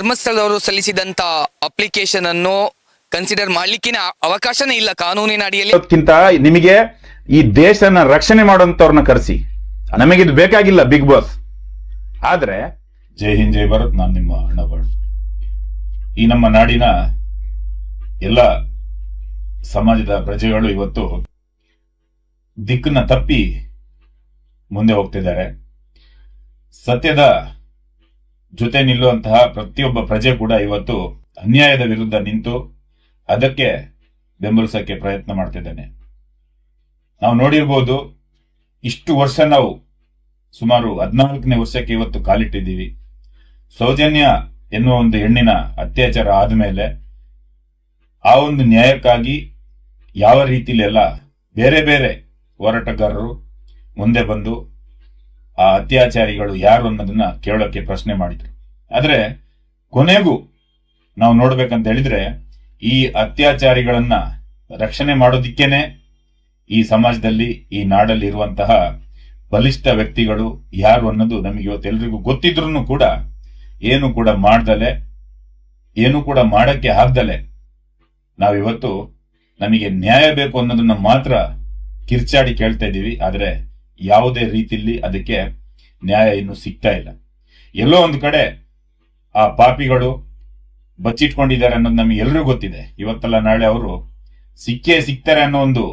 ಧರ್ಮಸ್ಥಳದವರು ಸಲ್ಲಿಸಿದಂತ application ಅನ್ನು consider ಮಾಡ್ಲಿಕ್ಕೆ ಅವಕಾಶನೇ ಇಲ್ಲ ಕಾನೂನಿನ ಅಡಿಯಲ್ಲಿ. ನಿಮಗೆ ಈ ದೇಶನ ರಕ್ಷಣೆ ಮಾಡುವಂತವ್ರನ್ನ ಕರೆಸಿ, ನಮಗಿದು ಬೇಕಾಗಿಲ್ಲ ಬಿಗ್ ಬಾಸ್. ಆದ್ರೆ ಜೈ ಹಿಂದ್ ಜೈ ಭಾರತ್. ನಾನು ನಿಮ್ಮ ಅಣ್ಣಗಳು. ಈ ನಮ್ಮ ನಾಡಿನ ಎಲ್ಲ ಸಮಾಜದ ಪ್ರಜೆಗಳು ಇವತ್ತು ದಿಕ್ಕನ್ನ ತಪ್ಪಿ ಮುಂದೆ ಹೋಗ್ತಿದ್ದಾರೆ. ಸತ್ಯದ ಜೊತೆ ನಿಲ್ಲುವಂತಹ ಪ್ರತಿಯೊಬ್ಬ ಪ್ರಜೆ ಕೂಡ ಇವತ್ತು ಅನ್ಯಾಯದ ವಿರುದ್ಧ ನಿಂತು ಅದಕ್ಕೆ ಬೆಂಬಲಿಸಕ್ಕೆ ಪ್ರಯತ್ನ ಮಾಡ್ತಿದ್ದಾನೆ. ನಾವು ನೋಡಿರ್ಬೋದು, ಇಷ್ಟು ವರ್ಷ ನಾವು ಸುಮಾರು 14ನೇ ವರ್ಷಕ್ಕೆ ಇವತ್ತು ಕಾಲಿಟ್ಟಿದ್ದೀವಿ. ಸೌಜನ್ಯ ಎನ್ನುವ ಒಂದು ಹೆಣ್ಣಿನ ಅತ್ಯಾಚಾರ ಆದ್ಮೇಲೆ ಆ ಒಂದು ನ್ಯಾಯಕ್ಕಾಗಿ ಯಾವ ರೀತಿಲೆಲ್ಲ ಬೇರೆ ಬೇರೆ ಹೋರಾಟಗಾರರು ಮುಂದೆ ಬಂದು ಆ ಅತ್ಯಾಚಾರಿಗಳು ಯಾರು ಅನ್ನೋದನ್ನ ಕೇಳೋಕೆ ಪ್ರಶ್ನೆ ಮಾಡಿದ್ರು. ಆದ್ರೆ ಕೊನೆಗೂ ನಾವು ನೋಡ್ಬೇಕಂತ ಹೇಳಿದ್ರೆ ಈ ಅತ್ಯಾಚಾರಿಗಳನ್ನ ರಕ್ಷಣೆ ಮಾಡೋದಿಕ್ಕೇನೆ ಈ ಸಮಾಜದಲ್ಲಿ ಈ ನಾಡಲ್ಲಿ ಇರುವಂತಹ ಬಲಿಷ್ಠ ವ್ಯಕ್ತಿಗಳು ಯಾರು ಅನ್ನೋದು ನಮಗೆ ಇವತ್ತೆಲ್ರಿಗೂ ಗೊತ್ತಿದ್ರು ಕೂಡ ಏನು ಕೂಡ ಮಾಡ್ದಲೆ, ಏನು ಕೂಡ ಮಾಡಕ್ಕೆ ಆಗ್ದಲೆ ನಾವಿವತ್ತು ನಮಗೆ ನ್ಯಾಯ ಬೇಕು ಅನ್ನೋದನ್ನ ಮಾತ್ರ ಕಿರ್ಚಾಡಿ ಕೇಳ್ತಾ ಇದ್ದೀವಿ. ಆದ್ರೆ ಯಾವುದೇ ರೀತಿಯಲ್ಲಿ ಅದಕ್ಕೆ ನ್ಯಾಯ ಇನ್ನು ಸಿಗ್ತಾ ಇಲ್ಲ. ಎಲ್ಲೋ ಒಂದು ಕಡೆ ಆ ಪಾಪಿಗಳು ಬಚ್ಚಿಟ್ಕೊಂಡಿದ್ದಾರೆ ಅನ್ನೋದು ನಮಗೆ ಎಲ್ರಿಗೂ ಗೊತ್ತಿದೆ. ಇವತ್ತಲ್ಲ ನಾಳೆ ಅವರು ಸಿಕ್ಕೇ ಸಿಗ್ತಾರೆ ಅನ್ನೋ ಒಂದು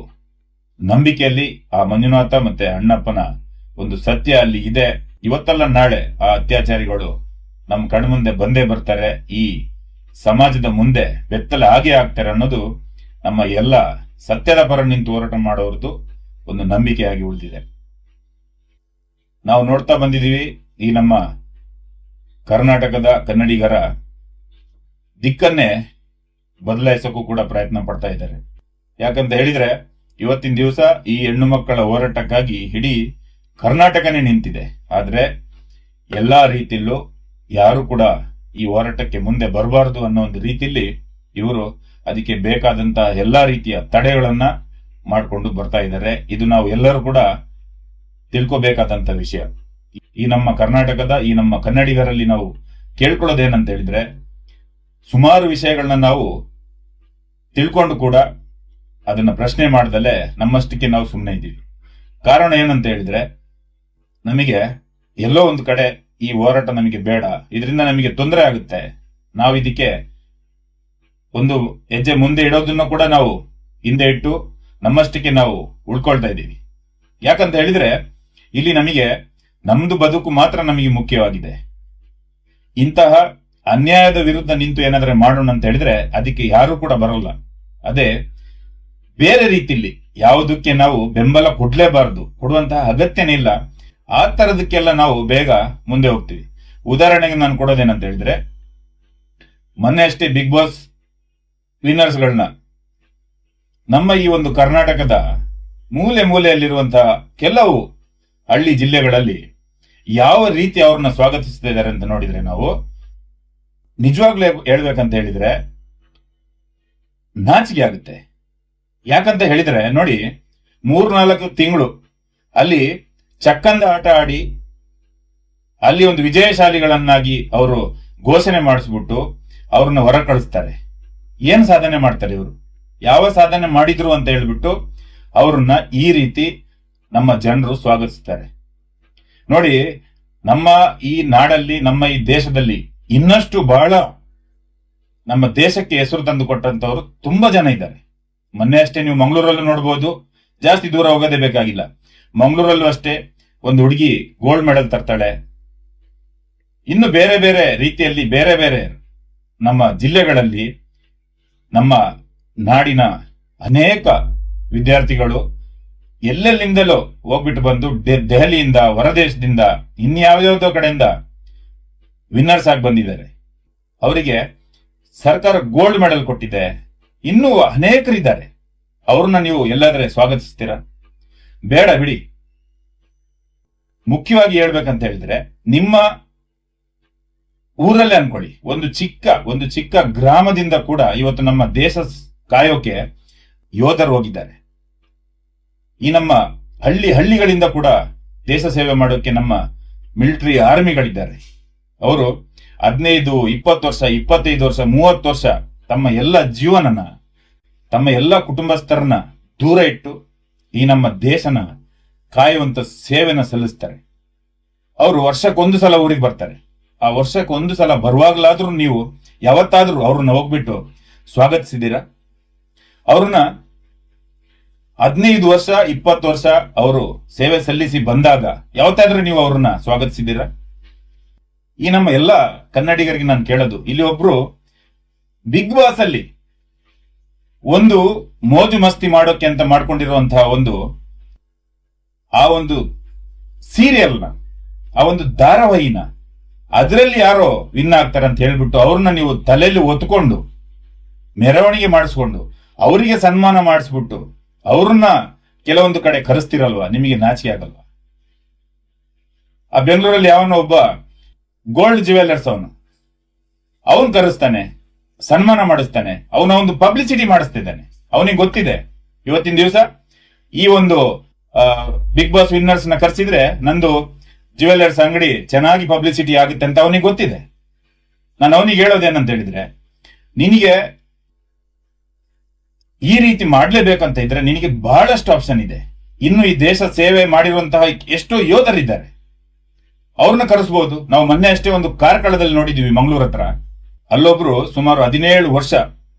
ನಂಬಿಕೆಯಲ್ಲಿ ಆ ಮಂಜುನಾಥ ಮತ್ತೆ ಅಣ್ಣಪ್ಪನ ಒಂದು ಸತ್ಯ ಅಲ್ಲಿ ಇದೆ. ಇವತ್ತಲ್ಲ ನಾಳೆ ಆ ಅತ್ಯಾಚಾರಿಗಳು ನಮ್ಮ ಕಣ್ಮುಂದೆ ಬಂದೇ ಬರ್ತಾರೆ, ಈ ಸಮಾಜದ ಮುಂದೆ ಬೆತ್ತಲ ಆಗೇ ಆಗ್ತಾರೆ ಅನ್ನೋದು ನಮ್ಮ ಎಲ್ಲ ಸತ್ಯದ ಪರ ನಿಂತು ಹೋರಾಟ ಮಾಡೋರ್ದು ಒಂದು ನಂಬಿಕೆಯಾಗಿ ಉಳಿದಿದೆ. ನಾವು ನೋಡ್ತಾ ಬಂದಿದ್ದೀವಿ, ಈ ನಮ್ಮ ಕರ್ನಾಟಕದ ಕನ್ನಡಿಗರ ದಿಕ್ಕನ್ನೇ ಬದಲಾಯಿಸಕ್ಕೂ ಕೂಡ ಪ್ರಯತ್ನ ಪಡ್ತಾ ಇದ್ದಾರೆ. ಯಾಕಂತ ಹೇಳಿದ್ರೆ ಇವತ್ತಿನ ದಿವಸ ಈ ಹೆಣ್ಣು ಮಕ್ಕಳ ಹೋರಾಟಕ್ಕಾಗಿ ಇಡೀ ಕರ್ನಾಟಕನೇ ನಿಂತಿದೆ. ಆದ್ರೆ ಎಲ್ಲಾ ರೀತಿಯಲ್ಲೂ ಯಾರು ಕೂಡ ಈ ಹೋರಾಟಕ್ಕೆ ಮುಂದೆ ಬರಬಾರದು ಅನ್ನೋ ಒಂದು ರೀತಿಯಲ್ಲಿ ಇವರು ಅದಕ್ಕೆ ಬೇಕಾದಂತಹ ಎಲ್ಲಾ ರೀತಿಯ ತಡೆಗಳನ್ನ ಮಾಡಿಕೊಂಡು ಬರ್ತಾ ಇದ್ದಾರೆ. ಇದು ನಾವು ಎಲ್ಲರೂ ಕೂಡ ತಿಳ್ಕೋಬೇಕಾದಂತ ವಿಷಯ. ಈ ನಮ್ಮ ಕರ್ನಾಟಕದ ಈ ನಮ್ಮ ಕನ್ನಡಿಗರಲ್ಲಿ ನಾವು ಕೇಳ್ಕೊಳ್ಳೋದೇನಂತ ಹೇಳಿದ್ರೆ, ಸುಮಾರು ವಿಷಯಗಳನ್ನ ನಾವು ತಿಳ್ಕೊಂಡು ಕೂಡ ಅದನ್ನ ಪ್ರಶ್ನೆ ಮಾಡ್ದಲೆ ನಮ್ಮಷ್ಟಕ್ಕೆ ನಾವು ಸುಮ್ಮನೆ ಇದ್ದೀವಿ. ಕಾರಣ ಏನಂತ ಹೇಳಿದ್ರೆ, ನಮಗೆ ಎಲ್ಲೋ ಒಂದು ಕಡೆ ಈ ಹೋರಾಟ ನಮಗೆ ಬೇಡ, ಇದರಿಂದ ನಮಗೆ ತೊಂದರೆ ಆಗುತ್ತೆ, ನಾವು ಇದಕ್ಕೆ ಒಂದು ಹೆಜ್ಜೆ ಮುಂದೆ ಇಡೋದನ್ನ ಕೂಡ ನಾವು ಹಿಂದೆ ಇಟ್ಟು ನಮ್ಮಷ್ಟಕ್ಕೆ ನಾವು ಉಳ್ಕೊಳ್ತಾ ಇದ್ದೀವಿ. ಯಾಕಂತ ಹೇಳಿದ್ರೆ ಇಲ್ಲಿ ನಮಗೆ ನಮ್ದು ಬದುಕು ಮಾತ್ರ ನಮಗೆ ಮುಖ್ಯವಾಗಿದೆ. ಇಂತಹ ಅನ್ಯಾಯದ ವಿರುದ್ಧ ನಿಂತು ಏನಾದ್ರೆ ಮಾಡೋಣ ಅಂತ ಹೇಳಿದ್ರೆ ಅದಕ್ಕೆ ಯಾರು ಕೂಡ ಬರೋಲ್ಲ. ಅದೇ ಬೇರೆ ರೀತಿಯಲ್ಲಿ ಯಾವುದಕ್ಕೆ ನಾವು ಬೆಂಬಲ ಕೊಡ್ಲೇಬಾರದು, ಕೊಡುವಂತಹ ಅಗತ್ಯನೇ ಇಲ್ಲ. ಆ ತರದಕ್ಕೆಲ್ಲ ನಾವು ಬೇಗ ಮುಂದೆ ಹೋಗ್ತೀವಿ. ಉದಾಹರಣೆಗೆ ನಾನು ಕೊಡೋದೇನಂತ ಹೇಳಿದ್ರೆ, ಮೊನ್ನೆ ಅಷ್ಟೇ ಬಿಗ್ ಬಾಸ್ ವಿನ್ನರ್ಸ್ಗಳನ್ನ ನಮ್ಮ ಈ ಒಂದು ಕರ್ನಾಟಕದ ಮೂಲೆ ಮೂಲೆಯಲ್ಲಿರುವಂತಹ ಕೆಲವು ಹಳ್ಳಿ ಜಿಲ್ಲೆಗಳಲ್ಲಿ ಯಾವ ರೀತಿ ಅವ್ರನ್ನ ಸ್ವಾಗತಿಸ್ತಾ ಇದ್ದಾರೆ ಅಂತ ನೋಡಿದ್ರೆ ನಾವು ನಿಜವಾಗ್ಲೂ ಹೇಳ್ಬೇಕಂತ ಹೇಳಿದ್ರೆ ನಾಚಿಕೆ ಆಗುತ್ತೆ. ಯಾಕಂತ ಹೇಳಿದ್ರೆ ನೋಡಿ, 3-4 ತಿಂಗಳು ಅಲ್ಲಿ ಚಕ್ಕಂದ ಆಟ ಆಡಿ ಅಲ್ಲಿ ಒಂದು ವಿಜಯಶಾಲಿಗಳನ್ನಾಗಿ ಅವರು ಘೋಷಣೆ ಮಾಡಿಸ್ಬಿಟ್ಟು ಅವ್ರನ್ನ ಹೊರ ಕಳಿಸ್ತಾರೆ. ಏನ್ ಸಾಧನೆ ಮಾಡ್ತಾರೆ ಇವರು, ಯಾವ ಸಾಧನೆ ಮಾಡಿದ್ರು ಅಂತ ಹೇಳ್ಬಿಟ್ಟು ಅವ್ರನ್ನ ಈ ರೀತಿ ನಮ್ಮ ಜನರು ಸ್ವಾಗತಿಸ್ತಾರೆ. ನೋಡಿ, ನಮ್ಮ ಈ ನಾಡಲ್ಲಿ, ನಮ್ಮ ಈ ದೇಶದಲ್ಲಿ ಇನ್ನಷ್ಟು ಬಹಳ ನಮ್ಮ ದೇಶಕ್ಕೆ ಹೆಸರು ತಂದು ಕೊಟ್ಟಂತವ್ರು ತುಂಬಾ ಜನ ಇದ್ದಾರೆ. ಮೊನ್ನೆ ಅಷ್ಟೇ ನೀವು ಮಂಗಳೂರಲ್ಲೂ ನೋಡ್ಬೋದು, ಜಾಸ್ತಿ ದೂರ ಹೋಗೋದೇ ಬೇಕಾಗಿಲ್ಲ. ಮಂಗಳೂರಲ್ಲೂ ಅಷ್ಟೇ ಒಂದು ಹುಡುಗಿ ಗೋಲ್ಡ್ ಮೆಡಲ್ ತರ್ತಾಳೆ. ಇನ್ನು ಬೇರೆ ಬೇರೆ ರೀತಿಯಲ್ಲಿ ಬೇರೆ ಬೇರೆ ನಮ್ಮ ಜಿಲ್ಲೆಗಳಲ್ಲಿ ನಮ್ಮ ನಾಡಿನ ಅನೇಕ ವಿದ್ಯಾರ್ಥಿಗಳು ಎಲ್ಲೆಲ್ಲಿಂದಲೋ ಹೋಗ್ಬಿಟ್ಟು ಬಂದು ದೆಹಲಿಯಿಂದ, ಹೊರದೇಶದಿಂದ, ಇನ್ಯಾವ್ಯಾವುದೋ ಕಡೆಯಿಂದ ವಿನ್ನರ್ಸ್ ಆಗಿ ಬಂದಿದ್ದಾರೆ. ಅವರಿಗೆ ಸರ್ಕಾರ ಗೋಲ್ಡ್ ಮೆಡಲ್ ಕೊಟ್ಟಿದೆ. ಇನ್ನೂ ಅನೇಕರಿದ್ದಾರೆ. ಅವ್ರನ್ನ ನೀವು ಎಲ್ಲಾದ್ರೆ ಸ್ವಾಗತಿಸ್ತೀರಾ? ಬೇಡ, ಬಿಡಿ. ಮುಖ್ಯವಾಗಿ ಹೇಳ್ಬೇಕಂತ ಹೇಳಿದ್ರೆ, ನಿಮ್ಮ ಊರಲ್ಲೇ ಅನ್ಕೊಳ್ಳಿ, ಒಂದು ಚಿಕ್ಕ ಗ್ರಾಮದಿಂದ ಕೂಡ ಇವತ್ತು ನಮ್ಮ ದೇಶ ಕಾಯೋಕೆ ಯೋಧರು ಹೋಗಿದ್ದಾರೆ. ಈ ನಮ್ಮ ಹಳ್ಳಿಗಳಿಂದ ಕೂಡ ದೇಶ ಸೇವೆ ಮಾಡೋಕೆ ನಮ್ಮ ಮಿಲಿಟರಿ ಆರ್ಮಿಗಳಿದ್ದಾರೆ. ಅವರು 15, 20 ವರ್ಷ, 25 ವರ್ಷ, 30 ವರ್ಷ ತಮ್ಮ ಎಲ್ಲ ಜೀವನನ, ತಮ್ಮ ಎಲ್ಲ ಕುಟುಂಬಸ್ಥರನ್ನ ದೂರ ಇಟ್ಟು ಈ ನಮ್ಮ ದೇಶನ ಕಾಯುವಂತ ಸೇವೆನ ಸಲ್ಲಿಸ್ತಾರೆ. ಅವರು ವರ್ಷಕ್ಕೊಂದು ಸಲ ಊರಿಗೆ ಬರ್ತಾರೆ. ಆ ವರ್ಷಕ್ಕೊಂದು ಸಲ ಬರುವಾಗ್ಲಾದ್ರೂ ನೀವು ಯಾವತ್ತಾದ್ರೂ ಅವ್ರನ್ನ ಹೋಗ್ಬಿಟ್ಟು ಸ್ವಾಗತಿಸಿದ್ದೀರಾ? ಅವ್ರನ್ನ 15 ವರ್ಷ, 20 ವರ್ಷ ಅವರು ಸೇವೆ ಸಲ್ಲಿಸಿ ಬಂದಾಗ ಯಾವತ್ತಾದ್ರೂ ನೀವು ಅವ್ರನ್ನ ಸ್ವಾಗತಿಸಿದ್ದೀರಾ? ಈ ನಮ್ಮ ಎಲ್ಲ ಕನ್ನಡಿಗರಿಗೆ ನಾನು ಕೇಳೋದು, ಇಲ್ಲಿ ಒಬ್ರು ಬಿಗ್ ಬಾಸ್ ಅಲ್ಲಿ ಒಂದು ಮೋಜು ಮಸ್ತಿ ಮಾಡೋಕೆ ಅಂತ ಮಾಡ್ಕೊಂಡಿರುವಂತಹ ಆ ಒಂದು ಸೀರಿಯಲ್ನ, ಆ ಒಂದು ಧಾರಾವಾಹಿನ, ಅದರಲ್ಲಿ ಯಾರೋ ವಿನ್ ಆಗ್ತಾರೆ ಅಂತ ಹೇಳ್ಬಿಟ್ಟು ಅವ್ರನ್ನ ನೀವು ತಲೆಯಲ್ಲಿ ಒತ್ಕೊಂಡು ಮೆರವಣಿಗೆ ಮಾಡಿಸ್ಕೊಂಡು ಅವರಿಗೆ ಸನ್ಮಾನ ಮಾಡಿಸ್ಬಿಟ್ಟು ಅವ್ರನ್ನ ಕೆಲವೊಂದು ಕಡೆ ಕರೆಸ್ತಿರಲ್ವಾ? ನಿಮಗೆ ನಾಚಿಕೆ ಆಗಲ್ವಾ? ಆ ಬೆಂಗಳೂರಲ್ಲಿ ಯಾವನೋ ಒಬ್ಬ ಗೋಲ್ಡ್ ಜ್ಯುವೆಲ್ಲರ್ಸ್ ಅವನು ಕರೆಸ್ತಾನೆ, ಸನ್ಮಾನ ಮಾಡಿಸ್ತಾನೆ, ಅವನ ಒಂದು ಪಬ್ಲಿಸಿಟಿ ಮಾಡಿಸ್ತಿದ್ದಾನೆ. ಅವನಿಗೆ ಗೊತ್ತಿದೆ ಇವತ್ತಿನ ದಿವಸ ಈ ಒಂದು ಬಿಗ್ ಬಾಸ್ ವಿನ್ನರ್ಸ್ ನ ಕರೆಸಿದ್ರೆ ನಂದು ಜ್ಯುವೆಲ್ಲರ್ಸ್ ಅಂಗಡಿ ಚೆನ್ನಾಗಿ ಪಬ್ಲಿಸಿಟಿ ಆಗುತ್ತೆ ಅಂತ ಅವನಿಗೆ ಗೊತ್ತಿದೆ. ನಾನು ಅವನಿಗೆ ಹೇಳೋದೇನಂತ ಹೇಳಿದ್ರೆ, ನಿನಗೆ ಈ ರೀತಿ ಮಾಡ್ಲೇಬೇಕಂತ ಇದ್ರೆ ನಿನಗೆ ಬಹಳಷ್ಟು ಆಪ್ಷನ್ ಇದೆ. ಇನ್ನು ಈ ದೇಶ ಸೇವೆ ಮಾಡಿರುವಂತಹ ಎಷ್ಟೋ ಯೋಧರಿದ್ದಾರೆ, ಅವ್ರನ್ನ ಕರೆಸಬಹುದು. ನಾವು ಮೊನ್ನೆ ಅಷ್ಟೇ ಒಂದು ಕಾರ್ಕಳದಲ್ಲಿ ನೋಡಿದ್ವಿ, ಮಂಗಳೂರು ಹತ್ರ. ಅಲ್ಲೊಬ್ರು ಸುಮಾರು 17 ವರ್ಷ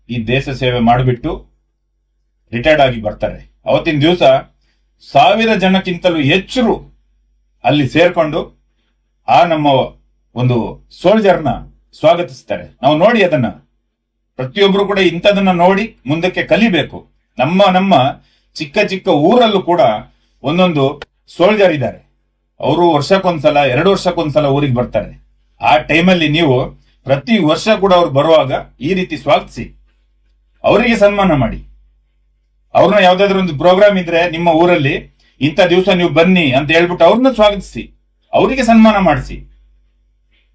ಈ ದೇಶ ಸೇವೆ ಮಾಡಿಬಿಟ್ಟು ರಿಟೈರ್ಡ್ ಆಗಿ ಬರ್ತಾರೆ. ಅವತ್ತಿನ ದಿವಸ 1000 ಜನಕ್ಕಿಂತಲೂ ಹೆಚ್ಚು ಅಲ್ಲಿ ಸೇರ್ಕೊಂಡು ಆ ನಮ್ಮ ಒಂದು ಸೋಲ್ಜರ್ನ ಸ್ವಾಗತಿಸ್ತಾರೆ. ನಾವು ನೋಡಿ ಅದನ್ನ ಪ್ರತಿಯೊಬ್ರು ಕೂಡ ಇಂಥದನ್ನ ನೋಡಿ ಮುಂದಕ್ಕೆ ಕಲಿಬೇಕು. ನಮ್ಮ ಚಿಕ್ಕ ಚಿಕ್ಕ ಊರಲ್ಲೂ ಕೂಡ ಒಂದೊಂದು ಸೋಲ್ಜರ್ ಇದ್ದಾರೆ. ಅವರು ವರ್ಷಕ್ಕೊಂದ್ಸಲ, 2 ವರ್ಷಕ್ಕೊಂದ್ಸಲ ಊರಿಗೆ ಬರ್ತಾರೆ. ಆ ಟೈಮಲ್ಲಿ ನೀವು ಪ್ರತಿ ವರ್ಷ ಕೂಡ ಅವ್ರು ಬರುವಾಗ ಈ ರೀತಿ ಸ್ವಾಗತಿಸಿ, ಅವರಿಗೆ ಸನ್ಮಾನ ಮಾಡಿ. ಅವ್ರನ್ನ ಯಾವ್ದಾದ್ರು ಒಂದು ಪ್ರೋಗ್ರಾಮ್ ಇದ್ರೆ ನಿಮ್ಮ ಊರಲ್ಲಿ ಇಂಥ ದಿವಸ ನೀವು ಬನ್ನಿ ಅಂತ ಹೇಳ್ಬಿಟ್ಟು ಅವ್ರನ್ನ ಸ್ವಾಗತಿಸಿ, ಅವರಿಗೆ ಸನ್ಮಾನ ಮಾಡಿಸಿ.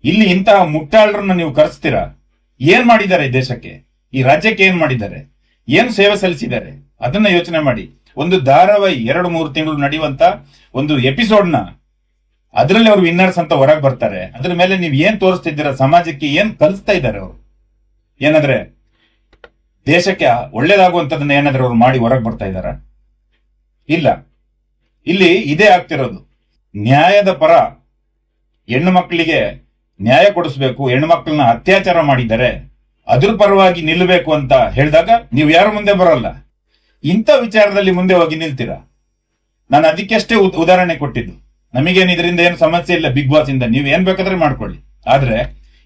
ಇಲ್ಲಿ ಇಂತಹ ಮುಟ್ಟಾಳರನ್ನ ನೀವು ಕರೆಸ್ತೀರಾ? ಏನ್ ಮಾಡಿದ್ದಾರೆ ಈ ದೇಶಕ್ಕೆ, ಈ ರಾಜ್ಯಕ್ಕೆ ಏನ್ ಮಾಡಿದ್ದಾರೆ, ಏನ್ ಸೇವೆ ಸಲ್ಲಿಸಿದ್ದಾರೆ ಅದನ್ನ ಯೋಚನೆ ಮಾಡಿ. ಒಂದು ಧಾರಾವಾಹಿ 2-3 ತಿಂಗಳು ನಡೆಯುವಂತ ಒಂದು ಎಪಿಸೋಡ್ನ ಅದರಲ್ಲಿ ಅವ್ರು ವಿನ್ನರ್ಸ್ ಅಂತ ಹೊರಗೆ ಬರ್ತಾರೆ. ಅದ್ರ ಮೇಲೆ ನೀವು ಏನ್ ತೋರಿಸ್ತಿದ್ದೀರಾ? ಸಮಾಜಕ್ಕೆ ಏನ್ ಕಲಿಸ್ತಾ ಇದ್ದಾರೆ ಅವರು? ಏನಾದ್ರೆ ದೇಶಕ್ಕೆ ಒಳ್ಳೇದಾಗುವಂತದನ್ನ ಏನಾದ್ರೆ ಅವ್ರು ಮಾಡಿ ಹೊರಗೆ ಬರ್ತಾ ಇದಾರ? ಇಲ್ಲ. ಇಲ್ಲಿ ಇದೇ ಆಗ್ತಿರೋದು. ನ್ಯಾಯದ ಪರ ಹೆಣ್ಣು ಮಕ್ಕಳಿಗೆ ನ್ಯಾಯ ಕೊಡಿಸ್ಬೇಕು, ಹೆಣ್ಣು ಮಕ್ಕಳನ್ನ ಅತ್ಯಾಚಾರ ಮಾಡಿದ್ದಾರೆ, ಅದ್ರ ಪರವಾಗಿ ನಿಲ್ಲಬೇಕು ಅಂತ ಹೇಳಿದಾಗ ನೀವು ಯಾರು ಮುಂದೆ ಬರಲ್ಲ. ಇಂಥ ವಿಚಾರದಲ್ಲಿ ಮುಂದೆ ಹೋಗಿ ನಿಲ್ತೀರಾ? ನಾನು ಅದಕ್ಕಷ್ಟೇ ಉದಾಹರಣೆ ಕೊಟ್ಟಿದ್ದು. ನಮಗೇನು ಇದರಿಂದ ಏನು ಸಮಸ್ಯೆ ಇಲ್ಲ, ಬಿಗ್ ಬಾಸ್ ಇಂದ ನೀವು ಏನ್ ಬೇಕಾದ್ರೆ ಮಾಡ್ಕೊಳ್ಳಿ. ಆದ್ರೆ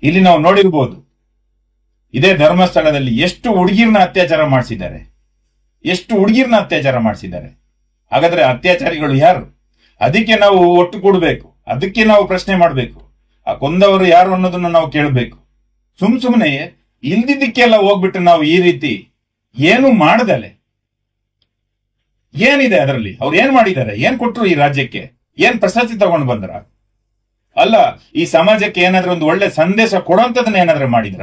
ಇಲ್ಲಿ ನಾವು ನೋಡಿರ್ಬೋದು, ಇದೇ ಧರ್ಮಸ್ಥಳದಲ್ಲಿ ಎಷ್ಟು ಹುಡುಗಿರ್ನ ಅತ್ಯಾಚಾರ ಮಾಡಿಸಿದ್ದಾರೆ, ಎಷ್ಟು ಹುಡುಗಿರ್ನ ಅತ್ಯಾಚಾರ ಮಾಡಿಸಿದ್ದಾರೆ. ಹಾಗಾದ್ರೆ ಅತ್ಯಾಚಾರಿಗಳು ಯಾರು? ಅದಕ್ಕೆ ನಾವು ಒಟ್ಟು ಕೂಡಬೇಕು, ಅದಕ್ಕೆ ನಾವು ಪ್ರಶ್ನೆ ಮಾಡಬೇಕು. ಆ ಕೊಂದವರು ಯಾರು ಅನ್ನೋದನ್ನ ನಾವು ಕೇಳಬೇಕು. ಸುಮ್ನೆ ಇಲ್ದಿದ್ದಕ್ಕೆಲ್ಲ ಹೋಗ್ಬಿಟ್ಟು ನಾವು ಈ ರೀತಿ ಏನು ಮಾಡದಲೆ, ಏನಿದೆ ಅದರಲ್ಲಿ? ಅವ್ರು ಏನ್ ಮಾಡಿದ್ದಾರೆ? ಏನ್ ಕೊಟ್ರು ಈ ರಾಜ್ಯಕ್ಕೆ? ಏನ್ ಪ್ರಶಸ್ತಿ ತಗೊಂಡು ಬಂದ್ರ? ಅಲ್ಲ, ಈ ಸಮಾಜಕ್ಕೆ ಏನಾದ್ರೂ ಒಂದು ಒಳ್ಳೆ ಸಂದೇಶ ಕೊಡುವಂತದನ್ನ ಏನಾದ್ರೂ ಮಾಡಿದ್ರ?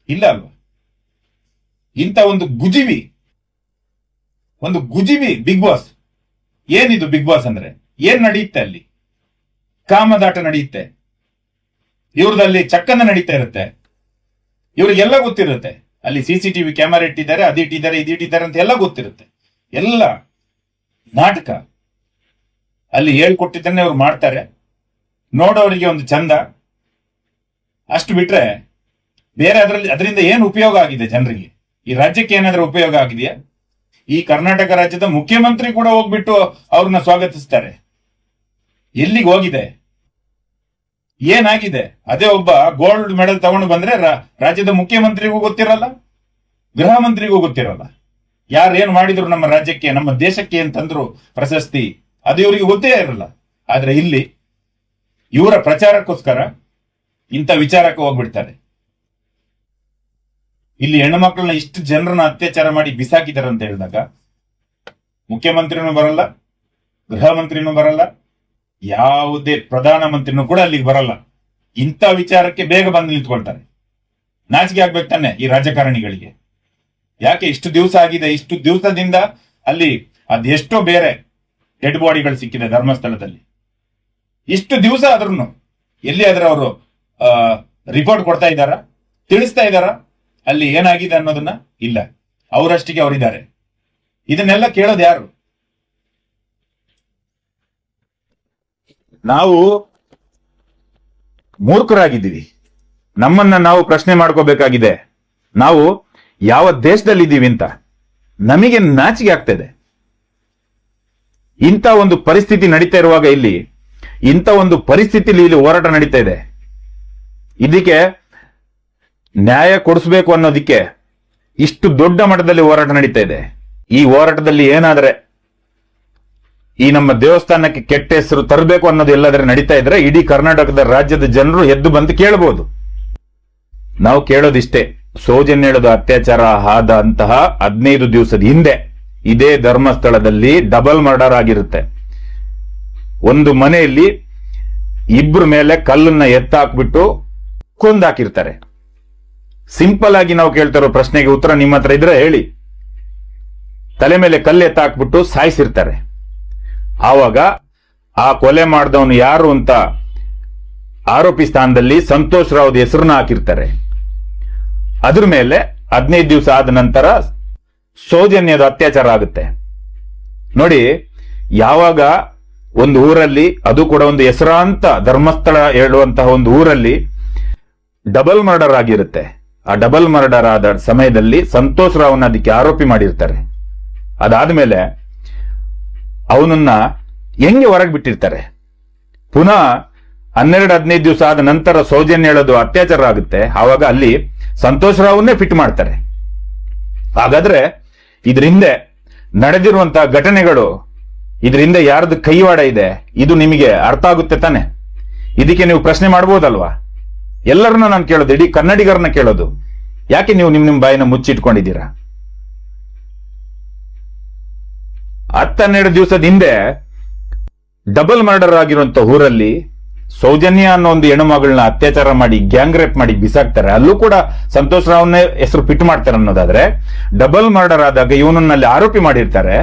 ಇಲ್ಲ ಅಲ್ವಾ? ಇಂಥ ಒಂದು ಗುಜಿವಿ ಬಿಗ್ ಬಾಸ್. ಏನಿದು ಬಿಗ್ ಬಾಸ್ ಅಂದ್ರೆ? ಏನ್ ನಡೆಯುತ್ತೆ ಅಲ್ಲಿ? ಕಾಮದಾಟ ನಡೆಯುತ್ತೆ, ಇವ್ರದಲ್ಲಿ ಚಕ್ಕಂದ ನಡೀತಾ ಇರುತ್ತೆ. ಇವ್ರಿಗೆಲ್ಲ ಗೊತ್ತಿರುತ್ತೆ. ಅಲ್ಲಿ CCTV ಕ್ಯಾಮೆರಾ ಇಟ್ಟಿದ್ದಾರೆ, ಅದಿಟ್ಟಿದ್ದಾರೆ, ಇದಿಟ್ಟಿದ್ದಾರೆ ಅಂತ ಎಲ್ಲ ಗೊತ್ತಿರುತ್ತೆ. ಎಲ್ಲ ನಾಟಕ. ಅಲ್ಲಿ ಹೇಳ್ಕೊಟ್ಟಿದ್ದನ್ನೇ ಅವ್ರು ಮಾಡ್ತಾರೆ. ನೋಡೋರಿಗೆ ಒಂದು ಚಂದ, ಅಷ್ಟು ಬಿಟ್ರೆ ಬೇರೆ ಅದರಿಂದ ಏನು ಉಪಯೋಗ ಆಗಿದೆ ಜನರಿಗೆ? ಈ ರಾಜ್ಯಕ್ಕೆ ಏನಾದ್ರೂ ಉಪಯೋಗ ಆಗಿದೆಯಾ? ಈ ಕರ್ನಾಟಕ ರಾಜ್ಯದ ಮುಖ್ಯಮಂತ್ರಿ ಕೂಡ ಹೋಗ್ಬಿಟ್ಟು ಅವ್ರನ್ನ ಸ್ವಾಗತಿಸ್ತಾರೆ. ಎಲ್ಲಿಗೆ ಹೋಗಿದೆ? ಏನಾಗಿದೆ? ಅದೇ ಒಬ್ಬ ಗೋಲ್ಡ್ ಮೆಡಲ್ ತಗೊಂಡು ಬಂದ್ರೆ ರಾಜ್ಯದ ಮುಖ್ಯಮಂತ್ರಿಗೂ ಗೊತ್ತಿರಲ್ಲ, ಗೃಹ ಮಂತ್ರಿಗೂ ಗೊತ್ತಿರಲ್ಲ. ಯಾರು ಏನ್ ಮಾಡಿದ್ರು ನಮ್ಮ ರಾಜ್ಯಕ್ಕೆ, ನಮ್ಮ ದೇಶಕ್ಕೆ ಅಂತಂದ್ರು ಪ್ರಶಸ್ತಿ, ಅದು ಇವರಿಗೆ ಗೊತ್ತೇ ಇರಲ್ಲ. ಆದ್ರೆ ಇಲ್ಲಿ ಇವರ ಪ್ರಚಾರಕ್ಕೋಸ್ಕರ ಇಂಥ ವಿಚಾರಕ್ಕೆ ಹೋಗ್ಬಿಡ್ತಾರೆ. ಇಲ್ಲಿ ಹೆಣ್ಣು ಮಕ್ಕಳನ್ನ ಇಷ್ಟು ಜನರನ್ನ ಅತ್ಯಾಚಾರ ಮಾಡಿ ಬಿಸಾಕಿದ್ದಾರೆ ಅಂತ ಹೇಳಿದಾಗ ಮುಖ್ಯಮಂತ್ರಿನೂ ಬರಲ್ಲ, ಗೃಹ ಮಂತ್ರಿನೂ ಬರಲ್ಲ, ಯಾವುದೇ ಪ್ರಧಾನ ಮಂತ್ರಿನೂ ಕೂಡ ಅಲ್ಲಿಗೆ ಬರಲ್ಲ. ಇಂಥ ವಿಚಾರಕ್ಕೆ ಬೇಗ ಬಂದು ನಿಂತ್ಕೊಳ್ತಾರೆ. ನಾಚಿಕೆ ಆಗ್ಬೇಕು ತಾನೆ ಈ ರಾಜಕಾರಣಿಗಳಿಗೆ. ಯಾಕೆ ಇಷ್ಟು ದಿವಸ ಆಗಿದೆ, ಇಷ್ಟು ದಿವಸದಿಂದ ಅಲ್ಲಿ ಅದೆಷ್ಟೋ ಬೇರೆ ಡೆಡ್ ಬಾಡಿಗಳು ಸಿಕ್ಕಿದೆ ಧರ್ಮಸ್ಥಳದಲ್ಲಿ. ಇಷ್ಟು ದಿವಸ ಆದ್ರೂ ಎಲ್ಲಿ ಆದ್ರೆ ಅವರು ರಿಪೋರ್ಟ್ ಕೊಡ್ತಾ ಇದ್ದಾರಾ, ತಿಳಿಸ್ತಾ ಇದ್ದಾರಾ ಅಲ್ಲಿ ಏನಾಗಿದೆ ಅನ್ನೋದನ್ನ? ಇಲ್ಲ, ಅವರಷ್ಟಿಗೆ ಅವರಿದ್ದಾರೆ. ಇದನ್ನೆಲ್ಲ ಕೇಳೋದು ಯಾರು? ನಾವು ಮೂರ್ಖರಾಗಿದ್ದೀವಿ. ನಮ್ಮನ್ನ ನಾವು ಪ್ರಶ್ನೆ ಮಾಡ್ಕೋಬೇಕಾಗಿದೆ. ನಾವು ಯಾವ ದೇಶದಲ್ಲಿ ಇದ್ದೀವಿ ಅಂತ ನಮಗೆ ನಾಚಿಕೆ ಆಗ್ತದೆ. ಇಂಥ ಒಂದು ಪರಿಸ್ಥಿತಿ ನಡೀತಾ ಇರುವಾಗ ಇಂಥ ಒಂದು ಪರಿಸ್ಥಿತಿಲಿ ಇಲ್ಲಿ ಹೋರಾಟ ನಡೀತಾ ಇದೆ. ಇದಕ್ಕೆ ನ್ಯಾಯ ಕೊಡಿಸ್ಬೇಕು ಅನ್ನೋದಿಕ್ಕೆ ಇಷ್ಟು ದೊಡ್ಡ ಮಟ್ಟದಲ್ಲಿ ಹೋರಾಟ ನಡೀತಾ ಇದೆ. ಈ ಹೋರಾಟದಲ್ಲಿ ಏನಾದ್ರೆ ಈ ನಮ್ಮ ದೇವಸ್ಥಾನಕ್ಕೆ ಕೆಟ್ಟ ಹೆಸರು ತರಬೇಕು ಅನ್ನೋದು ಎಲ್ಲಾದ್ರೆ ನಡೀತಾ ಇದ್ರೆ ಇಡೀ ಕರ್ನಾಟಕದ ರಾಜ್ಯದ ಜನರು ಎದ್ದು ಬಂದು ಕೇಳಬಹುದು. ನಾವು ಕೇಳೋದಿಷ್ಟೇ, ಸೌಜನ್ಯದ ಅತ್ಯಾಚಾರ ಆದಂತಹ 15 ದಿವಸದ ಹಿಂದೆ ಇದೇ ಧರ್ಮಸ್ಥಳದಲ್ಲಿ ಡಬಲ್ ಮರ್ಡರ್ ಆಗಿರುತ್ತೆ. ಒಂದು ಮನೆಯಲ್ಲಿ ಇಬ್ರ ಮೇಲೆ ಕಲ್ಲನ್ನ ಎತ್ತಾಕ್ಬಿಟ್ಟು ಕೊಂದಾಕಿರ್ತಾರೆ. ಸಿಂಪಲ್ ಆಗಿ ನಾವು ಕೇಳ್ತಾರೋ ಪ್ರಶ್ನೆಗೆ ಉತ್ತರ ನಿಮ್ಮ ಹತ್ರ ಇದ್ರೆ ಹೇಳಿ. ತಲೆ ಮೇಲೆ ಕಲ್ಲು ಎತ್ತಾಕ್ಬಿಟ್ಟು ಸಾಯಿಸಿರ್ತಾರೆ. ಆವಾಗ ಆ ಕೊಲೆ ಮಾಡಿದವನು ಯಾರು ಅಂತ ಆರೋಪಿ ಸ್ಥಾನದಲ್ಲಿ ಸಂತೋಷ್ ರಾವ್ ಹೆಸರನ್ನ ಹಾಕಿರ್ತಾರೆ. ಅದ್ರ ಮೇಲೆ 15 ದಿವಸ ಆದ ನಂತರ ಸೌಜನ್ಯದ ಅತ್ಯಾಚಾರ ಆಗುತ್ತೆ. ನೋಡಿ, ಯಾವಾಗ ಒಂದು ಊರಲ್ಲಿ, ಅದು ಕೂಡ ಒಂದು ಹೆಸರಾಂತ ಧರ್ಮಸ್ಥಳ ಹೇಳುವಂತಹ ಒಂದು ಊರಲ್ಲಿ ಡಬಲ್ ಮರ್ಡರ್ ಆಗಿರುತ್ತೆ. ಆ ಡಬಲ್ ಮರ್ಡರ್ ಆದ ಸಮಯದಲ್ಲಿ ಸಂತೋಷ್ ರಾವ್ನ ಅದಕ್ಕೆ ಆರೋಪಿ ಮಾಡಿರ್ತಾರೆ. ಅದಾದ್ಮೇಲೆ ಅವನನ್ನ ಹೆಂಗೆ ಹೊರಗೆ ಬಿಟ್ಟಿರ್ತಾರೆ. ಪುನಃ 12-15 ದಿವಸ ಆದ ನಂತರ ಸೌಜನ್ಯ ಹೇಳೋದು ಅತ್ಯಾಚಾರ ಆಗುತ್ತೆ. ಆವಾಗ ಅಲ್ಲಿ ಸಂತೋಷ್ ರಾವ್ನೇ ಫಿಟ್ ಮಾಡ್ತಾರೆ. ಹಾಗಾದ್ರೆ ಇದರಿಂದ ನಡೆದಿರುವಂತಹ ಘಟನೆಗಳು, ಇದರಿಂದ ಯಾರ್ದು ಕೈವಾಡ ಇದೆ, ಇದು ನಿಮಗೆ ಅರ್ಥ ಆಗುತ್ತೆ ತಾನೆ? ಇದಕ್ಕೆ ನೀವು ಪ್ರಶ್ನೆ ಮಾಡ್ಬೋದಲ್ವಾ? ಎಲ್ಲರನ್ನ ನಾನು ಕೇಳೋದು, ಇಡೀ ಕನ್ನಡಿಗರನ್ನ ಕೇಳೋದು, ಯಾಕೆ ನೀವು ನಿಮ್ ಬಾಯಿನ ಮುಚ್ಚಿಟ್ಕೊಂಡಿದ್ದೀರಾ? 10-12 ದಿವಸದ ಹಿಂದೆ ಡಬಲ್ ಮರ್ಡರ್ ಆಗಿರುವಂತ ಊರಲ್ಲಿ ಸೌಜನ್ಯ ಅನ್ನೋ ಒಂದು ಹೆಣ್ಣುಮಗಳನ್ನ ಅತ್ಯಾಚಾರ ಮಾಡಿ ಗ್ಯಾಂಗ್ ರೇಪ್ ಮಾಡಿ ಬಿಸಾಕ್ತಾರೆ. ಅಲ್ಲೂ ಕೂಡ ಸಂತೋಷ್ ರಾವ್ನೇ ಹೆಸರು ಫಿಟ್ ಮಾಡ್ತಾರೆ ಅನ್ನೋದಾದ್ರೆ, ಡಬಲ್ ಮರ್ಡರ್ ಆದಾಗ ಇವನನ್ನಲ್ಲಿ ಆರೋಪಿ ಮಾಡಿರ್ತಾರೆ.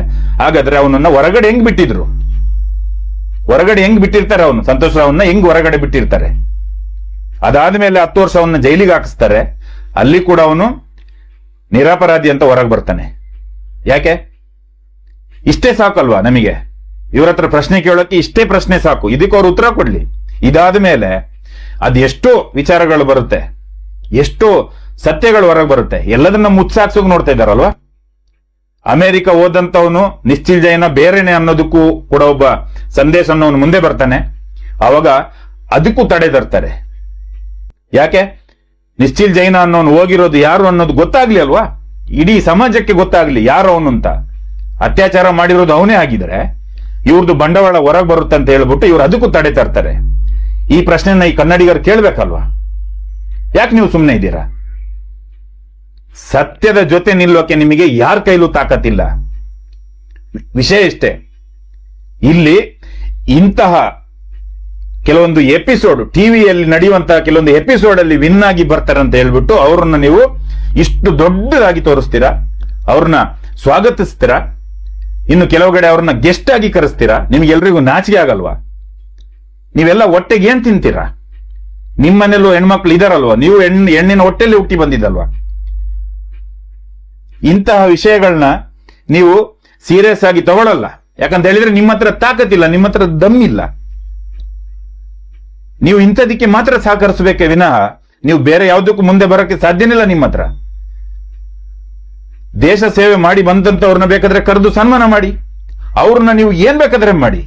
ಹಾಗಾದ್ರೆ ಅವನನ್ನ ಹೊರಗಡೆ ಹೆಂಗ್ ಬಿಟ್ಟಿದ್ರು? ಹೊರಗಡೆ ಹೆಂಗ್ ಬಿಟ್ಟಿರ್ತಾರೆ? ಅವನು ಸಂತೋಷ್ ರಾವ್ನ ಹೆಂಗ್ ಹೊರಗಡೆ ಬಿಟ್ಟಿರ್ತಾರೆ? ಅದಾದ್ಮೇಲೆ 10 ವರ್ಷ ಅವನ್ನ ಜೈಲಿಗೆ ಹಾಕಿಸ್ತಾರೆ. ಅಲ್ಲಿ ಕೂಡ ಅವನು ನಿರಪರಾಧಿ ಅಂತ ಹೊರಗೆ ಬರ್ತಾನೆ. ಯಾಕೆ? ಇಷ್ಟೇ ಸಾಕಲ್ವಾ ನಮಗೆ? ಇವ್ರ ಹತ್ರ ಪ್ರಶ್ನೆ ಕೇಳೋಕೆ ಇಷ್ಟೇ ಪ್ರಶ್ನೆ ಸಾಕು. ಇದಕ್ಕೆ ಅವ್ರು ಉತ್ತರ ಕೊಡ್ಲಿ. ಇದಾದ ಮೇಲೆ ಅದೆಷ್ಟೋ ವಿಚಾರಗಳು ಬರುತ್ತೆ, ಎಷ್ಟೋ ಸತ್ಯಗಳು ಹೊರಗೆ ಬರುತ್ತೆ. ಎಲ್ಲದನ್ನ ಮುಚ್ಚಾಕ್ಸೋಕ್ ನೋಡ್ತಾ ಇದ್ದಾರಲ್ವಾ? ಅಮೆರಿಕ ಹೋದಂತವನು ನಿಶ್ಚಿಲ್ ಜೈನ ಬೇರೆನೆ ಅನ್ನೋದಕ್ಕೂ ಕೂಡ ಒಬ್ಬ ಸಂದೇಶ ಅನ್ನೋನು ಮುಂದೆ ಬರ್ತಾನೆ. ಅವಾಗ ಅದಕ್ಕೂ ತಡೆ ತರ್ತಾರೆ. ಯಾಕೆ? ನಿಶ್ಚಿಲ್ ಜೈನ ಅನ್ನೋನು ಹೋಗಿರೋದು ಯಾರು ಅನ್ನೋದು ಗೊತ್ತಾಗ್ಲಿ ಅಲ್ವಾ? ಇಡೀ ಸಮಾಜಕ್ಕೆ ಗೊತ್ತಾಗ್ಲಿ ಯಾರು ಅವನು ಅಂತ. ಅತ್ಯಾಚಾರ ಮಾಡಿರೋದು ಅವನೇ ಆಗಿದ್ರೆ ಇವ್ರದ್ದು ಬಂಡವಾಳ ಹೊರಗೆ ಬರುತ್ತೆ ಅಂತ ಹೇಳ್ಬಿಟ್ಟು ಇವ್ರು ಅದಕ್ಕೂ ತಡೆ ತರ್ತಾರೆ. ಈ ಪ್ರಶ್ನೆನ ಈ ಕನ್ನಡಿಗರು ಕೇಳ್ಬೇಕಲ್ವಾ? ಯಾಕೆ ನೀವು ಸುಮ್ಮನೆ ಇದ್ದೀರಾ? ಸತ್ಯದ ಜೊತೆ ನಿಲ್ಲೋಕೆ ನಿಮಗೆ ಯಾರ ಕೈಲೂ ತಾಕತ್ತಿಲ್ಲ. ವಿಷಯ ಇಷ್ಟೇ, ಇಲ್ಲಿ ಇಂತಹ ಕೆಲವೊಂದು ಎಪಿಸೋಡ್, ಟಿವಿಯಲ್ಲಿ ನಡೆಯುವಂತಹ ಕೆಲವೊಂದು ಎಪಿಸೋಡ್ ಅಲ್ಲಿ ವಿನ್ ಆಗಿ ಬರ್ತಾರೆ ಅಂತ ಹೇಳ್ಬಿಟ್ಟು ಅವ್ರನ್ನ ನೀವು ಇಷ್ಟು ದೊಡ್ಡದಾಗಿ ತೋರಿಸ್ತೀರಾ, ಅವ್ರನ್ನ ಸ್ವಾಗತಿಸ್ತೀರಾ, ಇನ್ನು ಕೆಲವು ಕಡೆ ಅವ್ರನ್ನ ಗೆಸ್ಟ್ ಆಗಿ ಕರೆಸ್ತೀರಾ. ನಿಮ್ಗೆಲ್ರಿಗೂ ನಾಚಿಕೆ ಆಗಲ್ವಾ? ನೀವೆಲ್ಲ ಹೊಟ್ಟೆಗೆ ಏನ್ ತಿಂತೀರಾ? ನಿಮ್ಮನೆಲ್ಲೂ ಹೆಣ್ಮಕ್ಳು ಇದಾರಲ್ವಾ? ನೀವು ಹೆಣ್ಣಿನ ಹೊಟ್ಟೆಯಲ್ಲಿ ಹುಟ್ಟಿ ಬಂದಿದ್ದಲ್ವಾ? ಇಂತಹ ವಿಷಯಗಳನ್ನ ನೀವು ಸೀರಿಯಸ್ ಆಗಿ ತಗೊಳ್ಳಲ್ಲ. ಯಾಕಂತ ಹೇಳಿದ್ರೆ ನಿಮ್ಮ ಹತ್ರ ತಾಕತ್ತಿಲ್ಲ, ನಿಮ್ಮ ಹತ್ರ ದಮ್ಮಿಲ್ಲ. ನೀವು ಇಂಥದಕ್ಕೆ ಮಾತ್ರ ಸಹಕರಿಸಬೇಕೇ ವಿನಃ ನೀವು ಬೇರೆ ಯಾವುದಕ್ಕೂ ಮುಂದೆ ಬರೋಕ್ಕೆ ಸಾಧ್ಯನಿಲ್ಲ. ನಿಮ್ಮ ಹತ್ರ ದೇಶ ಸೇವೆ ಮಾಡಿ ಬಂದಂತವ್ರನ್ನ ಬೇಕಾದ್ರೆ ಕರೆದು ಸನ್ಮಾನ ಮಾಡಿ, ಅವ್ರನ್ನ ನೀವು ಏನ್ ಬೇಕಾದ್ರೆ ಮಾಡಿ.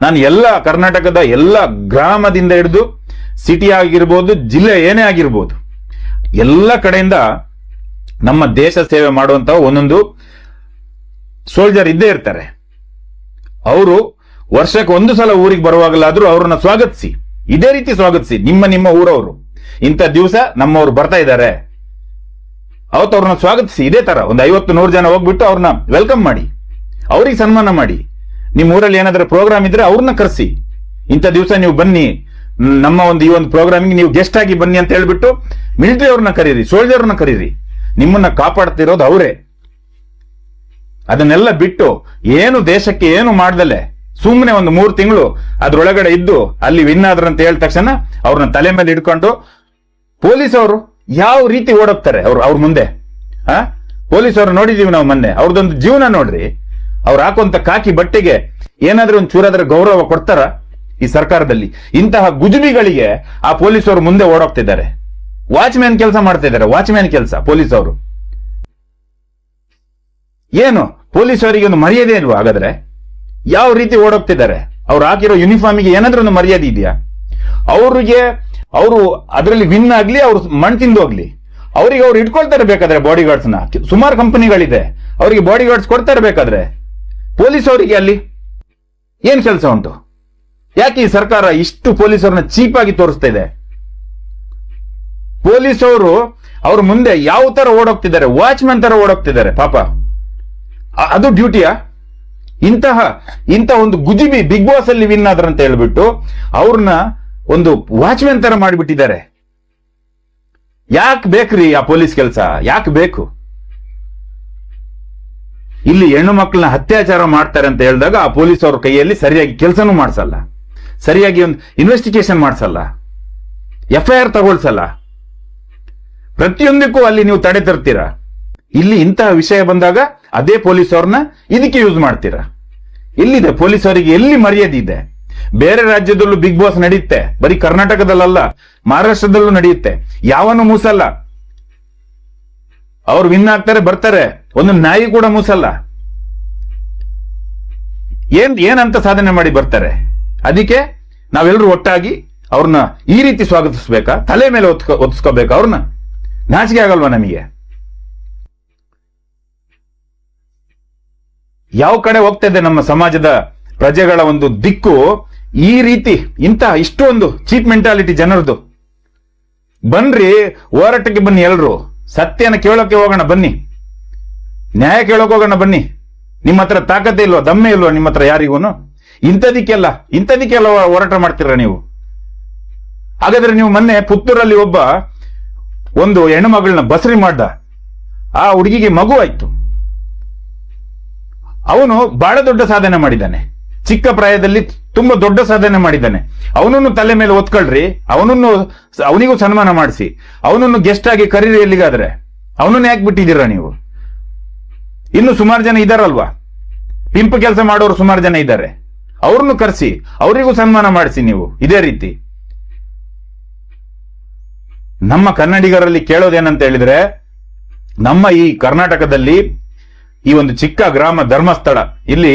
ನಾನು ಎಲ್ಲ ಕರ್ನಾಟಕದ ಎಲ್ಲ ಗ್ರಾಮದಿಂದ ಹಿಡಿದು ಸಿಟಿ ಆಗಿರ್ಬೋದು, ಜಿಲ್ಲೆ ಏನೇ ಆಗಿರ್ಬೋದು, ಎಲ್ಲ ಕಡೆಯಿಂದ ನಮ್ಮ ದೇಶ ಸೇವೆ ಮಾಡುವಂತ ಒಂದೊಂದು ಸೋಲ್ಜರ್ ಇದ್ದೇ ಇರ್ತಾರೆ. ಅವರು ವರ್ಷಕ್ಕೆ ಒಂದು ಸಲ ಊರಿಗೆ ಬರುವಾಗಲಾದ್ರೂ ಅವ್ರನ್ನ ಸ್ವಾಗತಿಸಿ, ಇದೇ ರೀತಿ ಸ್ವಾಗತಿಸಿ. ನಿಮ್ಮ ಊರವರು ಇಂಥ ದಿವಸ ನಮ್ಮವ್ರು ಬರ್ತಾ ಇದ್ದಾರೆ, ಅವತ್ತು ಅವ್ರನ್ನ ಸ್ವಾಗತಿಸಿ. ಇದೇ ತರ ಒಂದು 50-100 ಜನ ಹೋಗ್ಬಿಟ್ಟು ಅವ್ರನ್ನ ವೆಲ್ಕಮ್ ಮಾಡಿ, ಅವ್ರಿಗೆ ಸನ್ಮಾನ ಮಾಡಿ. ನಿಮ್ಮ ಊರಲ್ಲಿ ಏನಾದ್ರೂ ಪ್ರೋಗ್ರಾಮ್ ಇದ್ರೆ ಅವ್ರನ್ನ ಕರೆಸಿ. ಇಂಥ ದಿವಸ ನೀವು ಬನ್ನಿ, ನಮ್ಮ ಈ ಒಂದು ಪ್ರೋಗ್ರಾಮಿಗೆ ನೀವು ಗೆಸ್ಟ್ ಆಗಿ ಬನ್ನಿ ಅಂತ ಹೇಳ್ಬಿಟ್ಟು ಮಿಲಿಟರಿ ಅವ್ರನ್ನ ಕರೀರಿ, ಸೋಲ್ಜರ್ನ ಕರೀರಿ. ನಿಮ್ಮನ್ನ ಕಾಪಾಡ್ತಿರೋದು ಅವರೇ. ಅದನ್ನೆಲ್ಲ ಬಿಟ್ಟು ಏನು ದೇಶಕ್ಕೆ ಏನು ಮಾಡ್ದಲೆ ಸುಮ್ಮನೆ ಒಂದು 3 ತಿಂಗಳು ಅದ್ರೊಳಗಡೆ ಇದ್ದು ಅಲ್ಲಿ ವಿನ್ ಆದ್ರ ಅಂತ ಹೇಳಿದ ತಕ್ಷಣ ಅವ್ರನ್ನ ತಲೆ ಮೇಲೆ ಇಟ್ಕೊಂಡು ಪೊಲೀಸ್ ಅವರು ಯಾವ ರೀತಿ ಓಡೋಗ್ತಾರೆ ಅವ್ರ ಮುಂದೆ. ಪೊಲೀಸ್ ಅವರು ನೋಡಿದೀವಿ ನಾವು ಮೊನ್ನೆ. ಅವ್ರದೊಂದು ಜೀವನ ನೋಡ್ರಿ. ಅವ್ರು ಹಾಕುವಂತ ಕಾಕಿ ಬಟ್ಟೆಗೆ ಏನಾದ್ರೂ ಒಂದು ಚೂರಾದ್ರೆ ಗೌರವ ಕೊಡ್ತಾರ ಈ ಸರ್ಕಾರದಲ್ಲಿ? ಇಂತಹ ಗುಜುಬಿಗಳಿಗೆ ಆ ಪೊಲೀಸ್ ಅವರು ಮುಂದೆ ಓಡೋಗ್ತಿದ್ದಾರೆ. ವಾಚ್ಮ್ಯಾನ್ ಕೆಲಸ ಮಾಡ್ತಾ ಇದ್ದಾರೆ, ವಾಚ್ಮ್ಯಾನ್ ಕೆಲಸ ಪೊಲೀಸ್ ಅವರು. ಏನು ಪೊಲೀಸ್ ಅವರಿಗೆ ಒಂದು ಮರ್ಯಾದೆ ಇಲ್ವಾ ಹಾಗಾದ್ರೆ? ಯಾವ ರೀತಿ ಓಡೋಗ್ತಿದ್ದಾರೆ? ಅವ್ರು ಹಾಕಿರೋ ಯೂನಿಫಾರ್ಮಿಗೆ ಏನಾದ್ರೂ ಒಂದು ಮರ್ಯಾದೆ ಇದೆಯಾ? ಅವರು ಅದರಲ್ಲಿ ವಿನ್ ಆಗ್ಲಿ, ಅವ್ರು ಮಣ್ ತಿಂದು ಹೋಗ್ಲಿ, ಅವ್ರಿಗೆ ಅವ್ರು ಇಟ್ಕೊಳ್ತಾರೆ ಬೇಕಾದ್ರೆ ಬಾಡಿ ಗಾರ್ಡ್ಸ್ ನ. ಸುಮಾರು ಕಂಪನಿಗಳಿದೆ, ಅವರಿಗೆ ಬಾಡಿ ಗಾರ್ಡ್ಸ್ ಕೊಡ್ತಾ ಇರಬೇಕಾದ್ರೆ ಪೊಲೀಸ್ ಅವರಿಗೆ ಅಲ್ಲಿ ಏನ್ ಕೆಲಸ ಉಂಟು? ಯಾಕೆ ಈ ಸರ್ಕಾರ ಇಷ್ಟು ಪೊಲೀಸರನ್ನ ಚೀಪ್ ಆಗಿ ತೋರಿಸ್ತಾ ಇದೆ? ಪೊಲೀಸ್ ಅವರು ಅವ್ರ ಮುಂದೆ ಯಾವ ತರ ಓಡೋಗ್ತಿದ್ದಾರೆ? ವಾಚ್ಮ್ಯಾನ್ ತರ ಓಡೋಗ್ತಿದ್ದಾರೆ ಪಾಪ. ಅದು ಡ್ಯೂಟಿಯಾ? ಇಂತಹ ಒಂದು ಗುಜಿಬಿ ಬಿಗ್ ಬಾಸ್ ಅಲ್ಲಿ ವಿನ್ ಆದ್ರಂತ ಹೇಳ್ಬಿಟ್ಟು ಅವ್ರನ್ನ ಒಂದು ವಾಚ್ಮ್ಯಾನ್ ತರ ಮಾಡಿಬಿಟ್ಟಿದ್ದಾರೆ. ಯಾಕೆ ಬೇಕ್ರಿ ಆ ಪೊಲೀಸ್ ಕೆಲಸ? ಯಾಕೆ ಬೇಕು? ಇಲ್ಲಿ ಹೆಣ್ಣು ಮಕ್ಕಳನ್ನ ಅತ್ಯಾಚಾರ ಮಾಡ್ತಾರೆ ಅಂತ ಹೇಳಿದಾಗ ಆ ಪೊಲೀಸ್ ಅವ್ರ ಕೈಯಲ್ಲಿ ಸರಿಯಾಗಿ ಕೆಲಸನೂ ಮಾಡಿಸಲ್ಲ, ಸರಿಯಾಗಿ ಒಂದು ಇನ್ವೆಸ್ಟಿಗೇಷನ್ ಮಾಡಿಸಲ್ಲ, FIR ತಗೊಳ್ಸಲ್ಲ. ಪ್ರತಿಯೊಂದಕ್ಕೂ ಅಲ್ಲಿ ನೀವು ತಡೆ ತರ್ತೀರಾ. ಇಲ್ಲಿ ಇಂತಹ ವಿಷಯ ಬಂದಾಗ ಅದೇ ಪೊಲೀಸ್ ಅವ್ರನ್ನ ಇದಕ್ಕೆ ಯೂಸ್ ಮಾಡ್ತೀರಾ. ಎಲ್ಲಿದೆ ಪೊಲೀಸ್ ಅವರಿಗೆ? ಎಲ್ಲಿ ಮರ್ಯಾದೆ ಇದೆ? ಬೇರೆ ರಾಜ್ಯದಲ್ಲೂ ಬಿಗ್ ಬಾಸ್ ನಡೆಯುತ್ತೆ, ಬರೀ ಕರ್ನಾಟಕದಲ್ಲ, ಮಹಾರಾಷ್ಟ್ರದಲ್ಲೂ ನಡೆಯುತ್ತೆ. ಯಾವನು ಮೂಸಲ್ಲ. ಅವ್ರು ವಿನ್ ಆಗ್ತಾರೆ, ಬರ್ತಾರೆ, ಒಂದು ನಾಯಿ ಕೂಡ ಮೂಸಲ್ಲ. ಏನಂತ ಸಾಧನೆ ಮಾಡಿ ಬರ್ತಾರೆ? ಅದಕ್ಕೆ ನಾವೆಲ್ಲರೂ ಒಟ್ಟಾಗಿ ಅವ್ರನ್ನ ಈ ರೀತಿ ಸ್ವಾಗತಿಸ್ಬೇಕಾ? ತಲೆ ಮೇಲೆ ಒತ್ಸ್ಕೋಬೇಕಾ ಅವ್ರನ್ನ? ನಾಚಿಕೆ ಆಗಲ್ವಾ ನಮಗೆ? ಯಾವ ಕಡೆ ಹೋಗ್ತಾ ಇದೆ ನಮ್ಮ ಸಮಾಜದ ಪ್ರಜೆಗಳ ಒಂದು ದಿಕ್ಕು? ಈ ರೀತಿ ಇಷ್ಟೊಂದು ಚೀಪ್ ಮೆಂಟಾಲಿಟಿ ಜನರದು. ಬನ್ರಿ, ಹೋರಾಟಕ್ಕೆ ಬನ್ನಿ, ಎಲ್ರು ಸತ್ಯನ ಕೇಳೋಕೆ ಹೋಗೋಣ ಬನ್ನಿ, ನ್ಯಾಯ ಕೇಳೋಕೆ ಹೋಗೋಣ ಬನ್ನಿ. ನಿಮ್ಮ ಹತ್ರ ತಾಕತ್ತೆ ಇಲ್ವಾ? ದಮ್ಮೆ ಇಲ್ವಾ ನಿಮ್ಮ ಹತ್ರ ಯಾರಿಗೂನು? ಇಂಥದಕ್ಕೆಲ್ಲ ಹೋರಾಟ ಮಾಡ್ತೀರ ನೀವು? ಹಾಗಾದ್ರೆ ನೀವು ಮೊನ್ನೆ ಪುತ್ತೂರಲ್ಲಿ ಒಂದು ಹೆಣ್ಣು ಮಗಳನ್ನ ಬಸರಿ ಮಾಡ್ದ. ಆ ಹುಡುಗಿಗೆ ಮಗು ಆಯ್ತು. ಅವನು ಬಹಳ ದೊಡ್ಡ ಸಾಧನೆ ಮಾಡಿದ್ದಾನೆ, ಚಿಕ್ಕ ಪ್ರಾಯದಲ್ಲಿ ತುಂಬಾ ದೊಡ್ಡ ಸಾಧನೆ ಮಾಡಿದ್ದಾನೆ. ಅವನನ್ನು ತಲೆ ಮೇಲೆ ಒತ್ಕೊಳ್ರಿ, ಅವನಿಗೂ ಸನ್ಮಾನ ಮಾಡಿಸಿ, ಅವನನ್ನು ಗೆಸ್ಟ್ ಆಗಿ ಕರೀರಿ. ಎಲ್ಲಿಗಾದ್ರೆ ಅವನನ್ನು ಯಾಕೆ ಬಿಟ್ಟಿದ್ದೀರಾ ನೀವು? ಇನ್ನು ಸುಮಾರು ಜನ ಇದಾರಲ್ವಾ, ಪಿಂಪ್ ಕೆಲಸ ಮಾಡೋರು ಸುಮಾರು ಜನ ಇದ್ದಾರೆ, ಅವ್ರನ್ನು ಕರೆಸಿ, ಅವರಿಗೂ ಸನ್ಮಾನ ಮಾಡಿಸಿ ನೀವು. ಇದೇ ರೀತಿ ನಮ್ಮ ಕನ್ನಡಿಗರಲ್ಲಿ ಕೇಳೋದೇನಂತ ಹೇಳಿದ್ರೆ, ನಮ್ಮ ಈ ಕರ್ನಾಟಕದಲ್ಲಿ ಈ ಒಂದು ಚಿಕ್ಕ ಗ್ರಾಮ ಧರ್ಮಸ್ಥಳ, ಇಲ್ಲಿ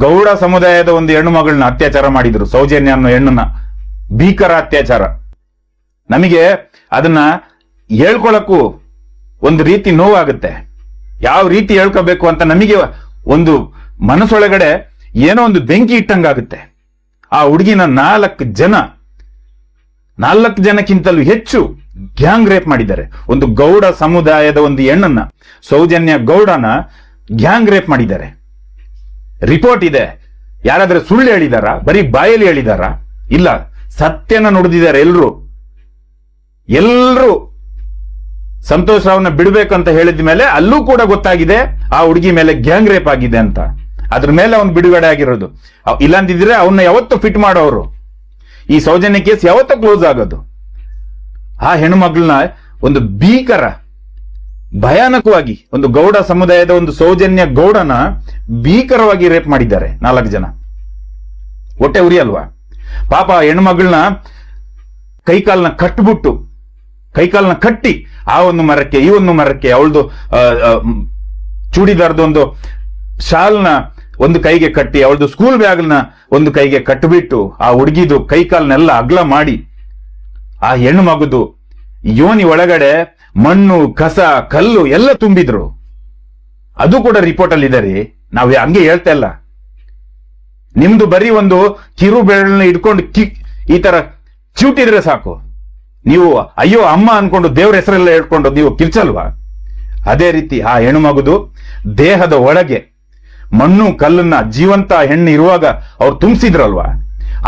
ಗೌಡ ಸಮುದಾಯದ ಒಂದು ಹೆಣ್ಣು ಮಗಳನ್ನ ಅತ್ಯಾಚಾರ ಮಾಡಿದ್ರು. ಸೌಜನ್ಯ ಅನ್ನೋ ಹೆಣ್ಣನ್ನ ಭೀಕರ ಅತ್ಯಾಚಾರ. ನಮಗೆ ಅದನ್ನ ಹೇಳ್ಕೊಳಕ್ಕೂ ಒಂದು ರೀತಿ ನೋವಾಗುತ್ತೆ. ಯಾವ ರೀತಿ ಹೇಳ್ಕೋಬೇಕು ಅಂತ ನಮಗೆ ಒಂದು ಮನಸ್ಸೊಳಗಡೆ ಏನೋ ಒಂದು ಬೆಂಕಿ ಇಟ್ಟಂಗಾಗುತ್ತೆ. ಆ ಹುಡುಗಿನ 4 ಜನಕ್ಕಿಂತಲೂ ಹೆಚ್ಚು ಗ್ಯಾಂಗ್ ರೇಪ್ ಮಾಡಿದ್ದಾರೆ. ಒಂದು ಗೌಡ ಸಮುದಾಯದ ಒಂದು ಹೆಣ್ಣನ್ನ, ಸೌಜನ್ಯ ಗೌಡನ ಗ್ಯಾಂಗ್ ರೇಪ್ ಮಾಡಿದ್ದಾರೆ. ರಿಪೋರ್ಟ್ ಇದೆ. ಯಾರಾದ್ರೂ ಸುಳ್ಳು ಹೇಳಿದಾರ? ಬರೀ ಬಾಯಲ್ಲಿ ಹೇಳಿದಾರ? ಇಲ್ಲ, ಸತ್ಯನ ನುಡಿದಿದ್ದಾರೆ. ಎಲ್ರು ಸಂತೋಷ್ ರಾವ್ನ ಬಿಡ್ಬೇಕಂತ ಹೇಳಿದ ಮೇಲೆ ಅಲ್ಲೂ ಕೂಡ ಗೊತ್ತಾಗಿದೆ ಆ ಹುಡುಗಿ ಮೇಲೆ ಗ್ಯಾಂಗ್ ರೇಪ್ ಆಗಿದೆ ಅಂತ. ಅದ್ರ ಮೇಲೆ ಅವನು ಬಿಡುಗಡೆ ಆಗಿರೋದು. ಇಲ್ಲಾಂತಿದ್ರೆ ಅವನ್ನ ಯಾವತ್ತೂ ಫಿಟ್ ಮಾಡೋರು. ಈ ಸೌಜನ್ಯ ಕೇಸ್ ಯಾವತ್ತೂ ಕ್ಲೋಸ್ ಆಗೋದು. ಆ ಹೆಣ್ಮಗಳನ್ನ ಒಂದು ಭೀಕರ, ಭಯಾನಕವಾಗಿ, ಒಂದು ಗೌಡ ಸಮುದಾಯದ ಒಂದು ಸೌಜನ್ಯ ಗೌಡನ ಭೀಕರವಾಗಿ ರೇಪ್ ಮಾಡಿದ್ದಾರೆ 4 ಜನ. ಹೊಟ್ಟೆ ಉರಿ ಅಲ್ವಾ ಪಾಪ? ಹೆಣ್ಮಗಳನ್ನ ಕೈಕಾಲನ್ನ ಕಟ್ಟಿ ಆ ಒಂದು ಮರಕ್ಕೆ ಈ ಒಂದು ಮರಕ್ಕೆ, ಅವಳದು ಚೂಡಿದಾರ್ದು ಒಂದು ಶಾಲ್ನ ಒಂದು ಕೈಗೆ ಕಟ್ಟಿ, ಅವಳದು ಸ್ಕೂಲ್ ಬ್ಯಾಗ್ನ ಒಂದು ಕೈಗೆ ಕಟ್ಟಿಬಿಟ್ಟು ಆ ಹುಡುಗಿದು ಕೈಕಾಲನ್ನೆಲ್ಲ ಅಗ್ಲ ಮಾಡಿ ಆ ಹೆಣ್ಣು ಮಗುದು ಯೋನಿ ಒಳಗಡೆ ಮಣ್ಣು, ಕಸ, ಕಲ್ಲು ಎಲ್ಲ ತುಂಬಿದ್ರು. ಅದು ಕೂಡ ರಿಪೋರ್ಟ್ ಅಲ್ಲಿ ಇದೆ ರೀ. ನಾವ್ ಹಂಗೆ ಹೇಳ್ತಾ ಇಲ್ಲ. ನಿಮ್ದು ಬರೀ ಒಂದು ಕಿರು ಬೆರಳನ್ನ ಇಟ್ಕೊಂಡು ಈ ತರ ಚ್ಯೂಟಿದ್ರೆ ಸಾಕು, ನೀವು ಅಯ್ಯೋ ಅಮ್ಮ ಅನ್ಕೊಂಡು ದೇವ್ರ ಹೆಸರೆಲ್ಲ ಹೇಳ್ಕೊಂಡು ನೀವು ಕಿರ್ಚಲ್ವಾ? ಅದೇ ರೀತಿ ಆ ಹೆಣ್ಣು ಮಗುದು ದೇಹದ ಒಳಗೆ ಮಣ್ಣು ಕಲ್ಲನ್ನ ಜೀವಂತ ಹೆಣ್ಣು ಇರುವಾಗ ಅವ್ರು ತುಂಬಿಸಿದ್ರಲ್ವಾ,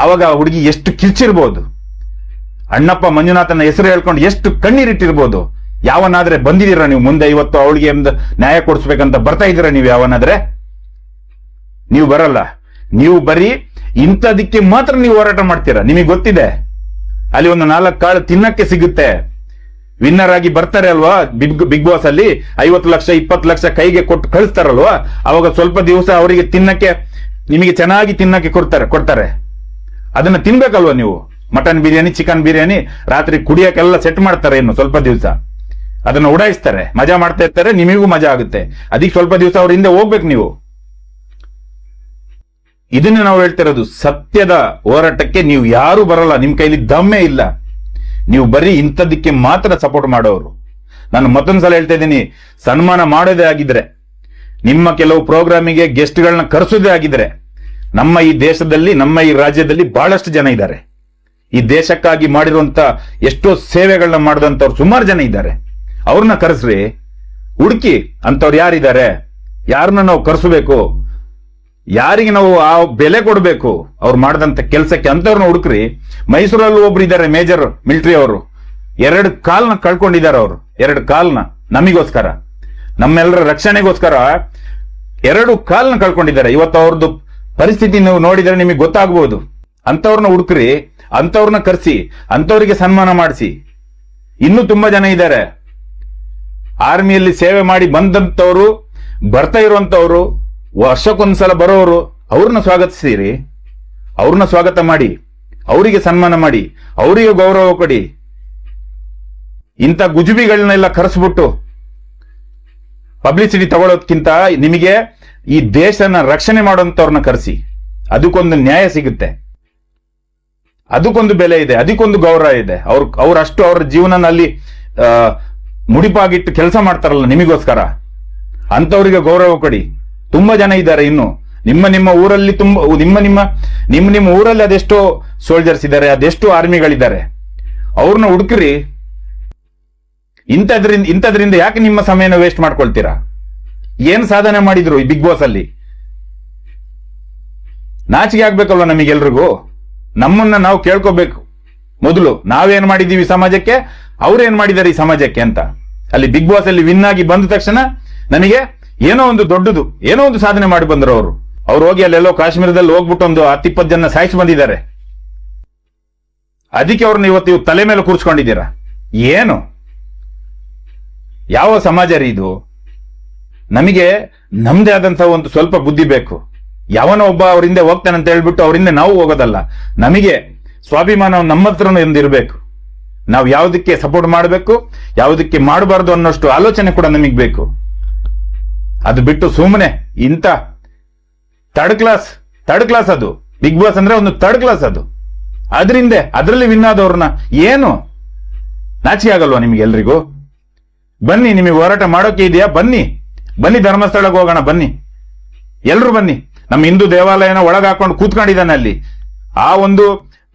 ಆವಾಗ ಆ ಹುಡುಗಿ ಎಷ್ಟು ಕಿರ್ಚಿರ್ಬೋದು. ಅಣ್ಣಪ್ಪ ಮಂಜುನಾಥನ ಹೆಸರು ಹೇಳ್ಕೊಂಡು ಎಷ್ಟು ಕಣ್ಣೀರಿಟ್ಟಿರ್ಬೋದು. ಯಾವನಾದ್ರೆ ಬಂದಿದ್ದೀರಾ ನೀವು ಮುಂದೆ? ಇವತ್ತು ಅವಳಿಗೆ ನ್ಯಾಯ ಕೊಡಿಸ್ಬೇಕಂತ ಬರ್ತಾ ಇದ್ದೀರಾ ನೀವು? ಯಾವನಾದ್ರೆ ನೀವು ಬರಲ್ಲ. ನೀವು ಬರೀ ಇಂಥದಕ್ಕೆ ಮಾತ್ರ ನೀವು ಹೋರಾಟ ಮಾಡ್ತೀರಾ. ನಿಮಗೆ ಗೊತ್ತಿದೆ ಅಲ್ಲಿ ಒಂದು 4 ಕಾಳು ತಿನ್ನಕ್ಕೆ ಸಿಗುತ್ತೆ. ವಿನ್ನರ್ ಆಗಿ ಬರ್ತಾರೆ ಅಲ್ವಾ ಬಿಗ್ ಬಾಸ್ ಅಲ್ಲಿ 50 ಲಕ್ಷ 20 ಲಕ್ಷ ಕೈಗೆ ಕೊಟ್ಟು ಕಳಿಸ್ತಾರಲ್ವಾ, ಅವಾಗ ಸ್ವಲ್ಪ ದಿವಸ ಅವರಿಗೆ ತಿನ್ನಕ್ಕೆ, ನಿಮಗೆ ಚೆನ್ನಾಗಿ ತಿನ್ನಕ್ಕೆ ಕೊಡ್ತಾರೆ. ಅದನ್ನ ತಿನ್ಬೇಕಲ್ವಾ ನೀವು. ಮಟನ್ ಬಿರಿಯಾನಿ, ಚಿಕನ್ ಬಿರಿಯಾನಿ, ರಾತ್ರಿ ಕುಡಿಯಕ್ಕೆಲ್ಲ ಸೆಟ್ ಮಾಡ್ತಾರೆ. ಇನ್ನು ಸ್ವಲ್ಪ ದಿವಸ ಅದನ್ನ ಉಡಾಯಿಸ್ತಾರೆ, ಮಜಾ ಮಾಡ್ತಾ ಇರ್ತಾರೆ, ನಿಮಗೂ ಮಜಾ ಆಗುತ್ತೆ. ಅದಕ್ಕೆ ಸ್ವಲ್ಪ ದಿವಸ ಅವ್ರ ಹಿಂದೆ ಹೋಗ್ಬೇಕು ನೀವು. ಇದನ್ನ ನಾವು ಹೇಳ್ತಿರೋದು, ಸತ್ಯದ ಹೋರಾಟಕ್ಕೆ ನೀವು ಯಾರು ಬರಲ್ಲ, ನಿಮ್ ಕೈಲಿ ದಮ್ಮೆ ಇಲ್ಲ. ನೀವು ಬರೀ ಇಂಥದಕ್ಕೆ ಮಾತ್ರ ಸಪೋರ್ಟ್ ಮಾಡೋರು. ನಾನು ಮತ್ತೊಂದ್ಸಲ ಹೇಳ್ತಾ ಇದ್ದೀನಿ, ಸನ್ಮಾನ ಮಾಡೋದೇ ಆಗಿದ್ರೆ, ನಿಮ್ಮ ಕೆಲವು ಪ್ರೋಗ್ರಾಮಿಗೆ ಗೆಸ್ಟ್ಗಳನ್ನ ಕರೆಸೋದೇ ಆಗಿದ್ರೆ, ನಮ್ಮ ಈ ದೇಶದಲ್ಲಿ, ನಮ್ಮ ಈ ರಾಜ್ಯದಲ್ಲಿ ಬಹಳಷ್ಟು ಜನ ಇದ್ದಾರೆ. ಈ ದೇಶಕ್ಕಾಗಿ ಮಾಡಿರುವಂತ ಎಷ್ಟೋ ಸೇವೆಗಳನ್ನ ಮಾಡಿದಂತವ್ರು ಸುಮಾರು ಜನ ಇದ್ದಾರೆ. ಅವ್ರನ್ನ ಕರೆಸ್ರಿ, ಹುಡುಕಿ ಅಂತವ್ರು ಯಾರಿದ್ದಾರೆ, ಯಾರನ್ನ ನಾವು ಕರೆಸಬೇಕು, ಯಾರಿಗೆ ನಾವು ಆ ಬೆಲೆ ಕೊಡಬೇಕು ಅವ್ರು ಮಾಡಿದಂತ ಕೆಲಸಕ್ಕೆ, ಅಂತವ್ರನ್ನ ಹುಡುಕ್ರಿ. ಮೈಸೂರಲ್ಲೂ ಒಬ್ರು ಇದ್ದಾರೆ, ಮೇಜರ್ ಮಿಲಿಟರಿ ಅವರು. 2 ಕಾಲ್ನ ಕಳ್ಕೊಂಡಿದ್ದಾರೆ. ಅವರು 2 ಕಾಲ್ನ ನಮಿಗೋಸ್ಕರ, ನಮ್ಮೆಲ್ಲರ ರಕ್ಷಣೆಗೋಸ್ಕರ 2 ಕಾಲ್ನ ಕಳ್ಕೊಂಡಿದ್ದಾರೆ. ಇವತ್ತು ಅವ್ರದ್ದು ಪರಿಸ್ಥಿತಿ ನೀವು ನೋಡಿದ್ರೆ ನಿಮಗೆ ಗೊತ್ತಾಗ್ಬೋದು. ಅಂತವ್ರನ್ನ ಹುಡುಕ್ರಿ, ಅಂತವ್ರನ್ನ ಕರೆಸಿ, ಅಂತವರಿಗೆ ಸನ್ಮಾನ ಮಾಡಿಸಿ. ಇನ್ನೂ ತುಂಬಾ ಜನ ಇದ್ದಾರೆ ಆರ್ಮಿಯಲ್ಲಿ ಸೇವೆ ಮಾಡಿ ಬಂದಂತವ್ರು, ಬರ್ತಾ ಇರುವಂತವ್ರು, ವರ್ಷಕ್ಕೊಂದ್ಸಲ ಬರೋರು. ಅವ್ರನ್ನ ಸ್ವಾಗತಿಸಿರಿ, ಅವ್ರನ್ನ ಸ್ವಾಗತ ಮಾಡಿ, ಅವರಿಗೆ ಸನ್ಮಾನ ಮಾಡಿ, ಅವರಿಗೆ ಗೌರವ ಕೊಡಿ. ಇಂಥ ಗುಜುಬಿಗಳನ್ನೆಲ್ಲ ಕರೆಸ್ಬಿಟ್ಟು ಪಬ್ಲಿಸಿಟಿ ತಗೊಳ್ಳೋದ್ಕಿಂತ ನಿಮಗೆ ಈ ದೇಶನ ರಕ್ಷಣೆ ಮಾಡುವಂತವ್ರನ್ನ ಕರೆಸಿ. ಅದಕ್ಕೊಂದು ನ್ಯಾಯ ಸಿಗುತ್ತೆ, ಅದಕ್ಕೊಂದು ಬೆಲೆ ಇದೆ, ಅದಕ್ಕೊಂದು ಗೌರವ ಇದೆ. ಅವ್ರಷ್ಟು ಅವ್ರ ಜೀವನನಲ್ಲಿ ಮುಡಿಪಾಗಿಟ್ಟು ಕೆಲಸ ಮಾಡ್ತಾರಲ್ಲ ನಿಮಗೋಸ್ಕರ, ಅಂತವರಿಗೆ ಗೌರವ ಕೊಡಿ. ತುಂಬಾ ಜನ ಇದ್ದಾರೆ ಇನ್ನು ನಿಮ್ಮ ಊರಲ್ಲಿ. ನಿಮ್ಮ ಊರಲ್ಲಿ ಅದೆಷ್ಟೋ ಸೋಲ್ಜರ್ಸ್ ಇದ್ದಾರೆ, ಅದೆಷ್ಟೋ ಆರ್ಮಿಗಳಿದ್ದಾರೆ. ಅವ್ರನ್ನ ಹುಡುಕ್ರಿ. ಇಂಥದ್ರಿಂದ ಯಾಕೆ ನಿಮ್ಮ ಸಮಯನ ವೇಸ್ಟ್ ಮಾಡ್ಕೊಳ್ತೀರಾ? ಏನ್ ಸಾಧನೆ ಮಾಡಿದ್ರು ಈ ಬಿಗ್ ಬಾಸ್ ಅಲ್ಲಿ? ನಾಚಿಕೆ ಆಗ್ಬೇಕಲ್ವ ನಮಗೆಲ್ರಿಗೂ. ನಮ್ಮನ್ನ ನಾವು ಕೇಳ್ಕೋಬೇಕು ಮೊದಲು, ನಾವೇನ್ ಮಾಡಿದೀವಿ ಸಮಾಜಕ್ಕೆ, ಅವ್ರೇನ್ ಮಾಡಿದ್ದಾರೆ ಈ ಸಮಾಜಕ್ಕೆ ಅಂತ. ಅಲ್ಲಿ ಬಿಗ್ ಬಾಸ್ ಅಲ್ಲಿ ವಿನ್ ಆಗಿ ಬಂದ ತಕ್ಷಣ ನನಗೆ ಏನೋ ಒಂದು ದೊಡ್ಡದು, ಏನೋ ಒಂದು ಸಾಧನೆ ಮಾಡಿ ಬಂದ್ರು ಅವ್ರು ಹೋಗಿ ಅಲ್ಲೆಲ್ಲೋ ಕಾಶ್ಮೀರದಲ್ಲಿ ಹೋಗ್ಬಿಟ್ಟು ಒಂದು 10-20 ಜನ ಸಾಯಿಸಿ ಬಂದಿದ್ದಾರೆ. ಅದಕ್ಕೆ ಅವ್ರನ್ನ ಇವತ್ತು ತಲೆ ಮೇಲೆ ಕೂರ್ಸ್ಕೊಂಡಿದ್ದೀರಾ. ಏನು ಯಾವ ಸಮಾಜ ರೀ ಇದು? ನಮಗೆ ನಮ್ದೇ ಆದಂತಹ ಒಂದು ಸ್ವಲ್ಪ ಬುದ್ಧಿ ಬೇಕು. ಯಾವನೋ ಒಬ್ಬ ಅವರಿಂದ ಹೋಗ್ತಾನೆ ಅಂತ ಹೇಳ್ಬಿಟ್ಟು ಅವರಿಂದ ನಾವು ಹೋಗೋದಲ್ಲ. ನಮಗೆ ಸ್ವಾಭಿಮಾನ ನಮ್ಮ ಹತ್ರನೂ ಎಂದಿರ್ಬೇಕು. ನಾವು ಯಾವುದಕ್ಕೆ ಸಪೋರ್ಟ್ ಮಾಡಬೇಕು, ಯಾವುದಕ್ಕೆ ಮಾಡಬಾರ್ದು ಅನ್ನೋಷ್ಟು ಆಲೋಚನೆ ಕೂಡ ನಮಗೆ ಬೇಕು. ಅದು ಬಿಟ್ಟು ಸುಮ್ಮನೆ ಇಂಥ ಥರ್ಡ್ ಕ್ಲಾಸ್ ಅದು ಬಿಗ್ ಬಾಸ್ ಅಂದ್ರೆ ಒಂದು ಥರ್ಡ್ ಕ್ಲಾಸ್ ಅದು. ಅದರಲ್ಲಿ ವಿನ್ ಆದವ್ರನ್ನ ಏನು ನಾಚಿಕೆ ಆಗಲ್ವಾ ನಿಮ್ಗೆಲ್ರಿಗೂ? ಬನ್ನಿ, ನಿಮಗೆ ಹೋರಾಟ ಮಾಡೋಕೆ ಇದೆಯಾ? ಬನ್ನಿ ಧರ್ಮಸ್ಥಳಕ್ಕೆ ಹೋಗೋಣ, ಬನ್ನಿ, ಎಲ್ರು ಬನ್ನಿ. ನಮ್ಮ ಹಿಂದೂ ದೇವಾಲಯನ ಒಳಗೆ ಹಾಕೊಂಡು ಕೂತ್ಕೊಂಡಿದ್ದಾನೆ ಅಲ್ಲಿ.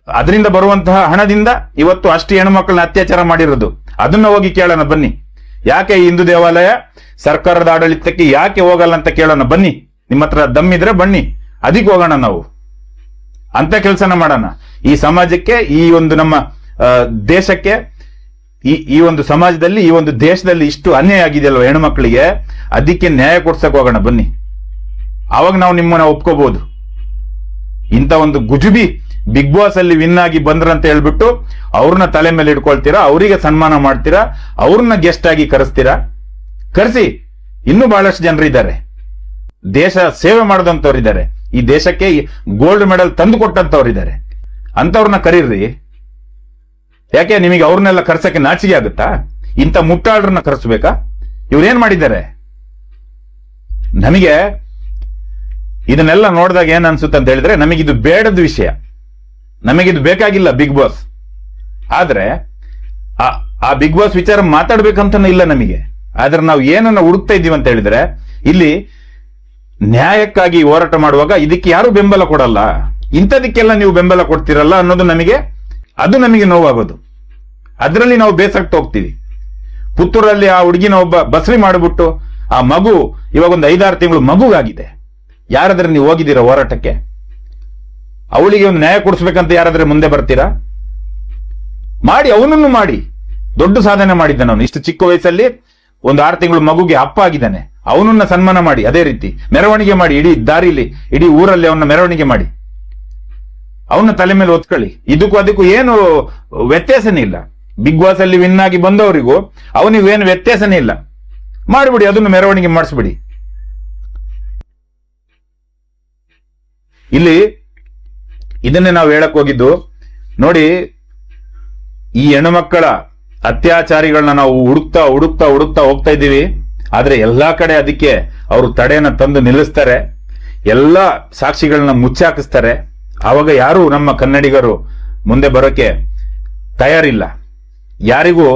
ಅದರಿಂದ ಬರುವಂತಹ ಹಣದಿಂದ ಇವತ್ತು ಅಷ್ಟು ಹೆಣ್ಮಕ್ಳನ್ನ ಅತ್ಯಾಚಾರ ಮಾಡಿರೋದು. ಅದನ್ನ ಹೋಗಿ ಕೇಳೋಣ ಬನ್ನಿ. ಯಾಕೆ ಈ ಹಿಂದೂ ದೇವಾಲಯ ಸರ್ಕಾರದ ಆಡಳಿತಕ್ಕೆ ಯಾಕೆ ಹೋಗಲ್ಲ ಅಂತ ಕೇಳೋಣ ಬನ್ನಿ. ನಿಮ್ಮ ಹತ್ರ ದಮ್ಮಿದ್ರೆ ಬನ್ನಿ, ಅದಕ್ಕೆ ಹೋಗೋಣ ನಾವು, ಅಂತ ಕೆಲಸನ ಮಾಡೋಣ. ಈ ಸಮಾಜಕ್ಕೆ, ಈ ಒಂದು ನಮ್ಮ ದೇಶಕ್ಕೆ, ಈ ಒಂದು ಸಮಾಜದಲ್ಲಿ, ಈ ಒಂದು ದೇಶದಲ್ಲಿ ಇಷ್ಟು ಅನ್ಯಾಯ ಆಗಿದೆಯಲ್ವ ಹೆಣ್ಮಕ್ಳಿಗೆ, ಅದಕ್ಕೆ ನ್ಯಾಯ ಕೊಡ್ಸಕ್ ಹೋಗೋಣ ಬನ್ನಿ. ಆವಾಗ ನಾವು ನಿಮ್ಮನ್ನ ಒಪ್ಕೋಬಹುದು. ಇಂಥ ಒಂದು ಗುಜುಬಿ ಬಿಗ್ ಬಾಸ್ ಅಲ್ಲಿ ವಿನ್ ಆಗಿ ಬಂದ್ರಂತ ಹೇಳ್ಬಿಟ್ಟು ಅವ್ರನ್ನ ತಲೆ ಮೇಲೆ ಇಟ್ಕೊಳ್ತೀರಾ, ಅವರಿಗೆ ಸನ್ಮಾನ ಮಾಡ್ತೀರಾ, ಅವ್ರನ್ನ ಗೆಸ್ಟ್ ಆಗಿ ಕರೆಸಿ. ಇನ್ನೂ ಬಹಳಷ್ಟು ಜನರಿದ್ದಾರೆ, ದೇಶ ಸೇವೆ ಮಾಡಿದಂತವ್ರಿದ್ದಾರೆ, ಈ ದೇಶಕ್ಕೆ ಗೋಲ್ಡ್ ಮೆಡಲ್ ತಂದು ಕೊಟ್ಟಂತವ್ರಿದ್ದಾರೆ. ಅಂತವ್ರನ್ನ ಕರೀರ್ರಿ. ಯಾಕೆ ನಿಮಗೆ ಅವ್ರನ್ನೆಲ್ಲ ಕರ್ಸಕ್ಕೆ ನಾಚಿಕೆ ಆಗುತ್ತಾ? ಇಂಥ ಮುಟ್ಟಾಳ್ರನ್ನ ಕರೆಸ್ಬೇಕಾ? ಇವ್ರೇನ್ ಮಾಡಿದ್ದಾರೆ? ನಮಗೆ ಇದನ್ನೆಲ್ಲ ನೋಡಿದಾಗ ಏನ್ ಅನ್ಸುತ್ತೆ ಅಂತ ಹೇಳಿದ್ರೆ, ನಮಗಿದು ಬೇಡದ ವಿಷಯ, ನಮಗಿದು ಬೇಕಾಗಿಲ್ಲ ಬಿಗ್ ಬಾಸ್. ಆದ್ರೆ ಆ ಬಿಗ್ ಬಾಸ್ ವಿಚಾರ ಮಾತಾಡ್ಬೇಕಂತ ಇಲ್ಲ ನಮಗೆ. ಆದ್ರೆ ನಾವು ಏನನ್ನ ಹುಡುಕ್ತಾ ಇದ್ದೀವಿ ಅಂತ ಹೇಳಿದ್ರೆ, ಇಲ್ಲಿ ನ್ಯಾಯಕ್ಕಾಗಿ ಹೋರಾಟ ಮಾಡುವಾಗ ಇದಕ್ಕೆ ಯಾರು ಬೆಂಬಲ ಕೊಡಲ್ಲ, ಇಂಥದಕ್ಕೆಲ್ಲ ನೀವು ಬೆಂಬಲ ಕೊಡ್ತಿರಲ್ಲ ಅನ್ನೋದು ನಮಗೆ ನೋವಾಗೋದು. ಅದರಲ್ಲಿ ನಾವು ಬೇಸಕ್ತ ಹೋಗ್ತೀವಿ. ಪುತ್ತೂರಲ್ಲಿ ಆ ಹುಡುಗಿನ ಒಬ್ಬ ಬಸರಿ ಮಾಡಿಬಿಟ್ಟು ಆ ಮಗು ಇವಾಗ ಒಂದು 5-6 ತಿಂಗಳು ಮಗುವಾಗಿದೆ. ಯಾರಾದ್ರೆ ನೀವು ಹೋಗಿದ್ದೀರಾ ಹೋರಾಟಕ್ಕೆ? ಅವಳಿಗೆ ಒಂದು ನ್ಯಾಯ ಕೊಡಿಸ್ಬೇಕಂತ ಯಾರಾದ್ರೆ ಮುಂದೆ ಬರ್ತೀರಾ? ಮಾಡಿ, ಅವನನ್ನು ಮಾಡಿ. ದೊಡ್ಡ ಸಾಧನೆ ಮಾಡಿದ್ದಾನೆ ಅವನು. ಇಷ್ಟು ಚಿಕ್ಕ ವಯಸ್ಸಲ್ಲಿ ಒಂದು 6 ತಿಂಗಳು ಮಗುಗೆ ಅಪ್ಪ ಆಗಿದ್ದಾನೆ. ಅವನನ್ನ ಸನ್ಮಾನ ಮಾಡಿ, ಅದೇ ರೀತಿ ಮೆರವಣಿಗೆ ಮಾಡಿ, ಇಡೀ ದಾರಿಲಿ ಇಡೀ ಊರಲ್ಲಿ ಅವನ್ನ ಮೆರವಣಿಗೆ ಮಾಡಿ, ಅವನ ತಲೆ ಮೇಲೆ ಒತ್ಕೊಳ್ಳಿ. ಇದಕ್ಕೂ ಅದಕ್ಕೂ ಏನು ವ್ಯತ್ಯಾಸನೇ ಇಲ್ಲ. ಬಿಗ್ ಬಾಸ್ ಅಲ್ಲಿ ವಿನ್ ಆಗಿ ಬಂದವರಿಗೂ ಅವನಿಗೂ ಏನು ವ್ಯತ್ಯಾಸನೇ ಇಲ್ಲ. ಮಾಡಿಬಿಡಿ, ಅದನ್ನು ಮೆರವಣಿಗೆ ಮಾಡಿಸ್ಬಿಡಿ. ಇಲ್ಲಿ ಇದನ್ನೇ ನಾವು ಹೇಳಕ್ ಹೋಗಿದ್ದು ನೋಡಿ, ಈ ಹೆಣ್ಣುಮಕ್ಕಳ ಅತ್ಯಾಚಾರಿಗಳನ್ನ ನಾವು ಹುಡುಕ್ತಾ ಹುಡುಕ್ತಾ ಹುಡುಕ್ತಾ ಹೋಗ್ತಾ ಇದ್ದೀವಿ. ಆದ್ರೆ ಎಲ್ಲಾ ಕಡೆ ಅದಕ್ಕೆ ಅವರು ತಡೆಯನ್ನ ತಂದು ನಿಲ್ಲಿಸ್ತಾರೆ, ಎಲ್ಲಾ ಸಾಕ್ಷಿಗಳನ್ನ ಮುಚ್ಚಾಕಿಸ್ತಾರೆ. ಆವಾಗ ಯಾರು ನಮ್ಮ ಕನ್ನಡಿಗರು ಮುಂದೆ ಬರೋಕೆ ತಯಾರಿಲ್ಲ, ಯಾರಿಗೂ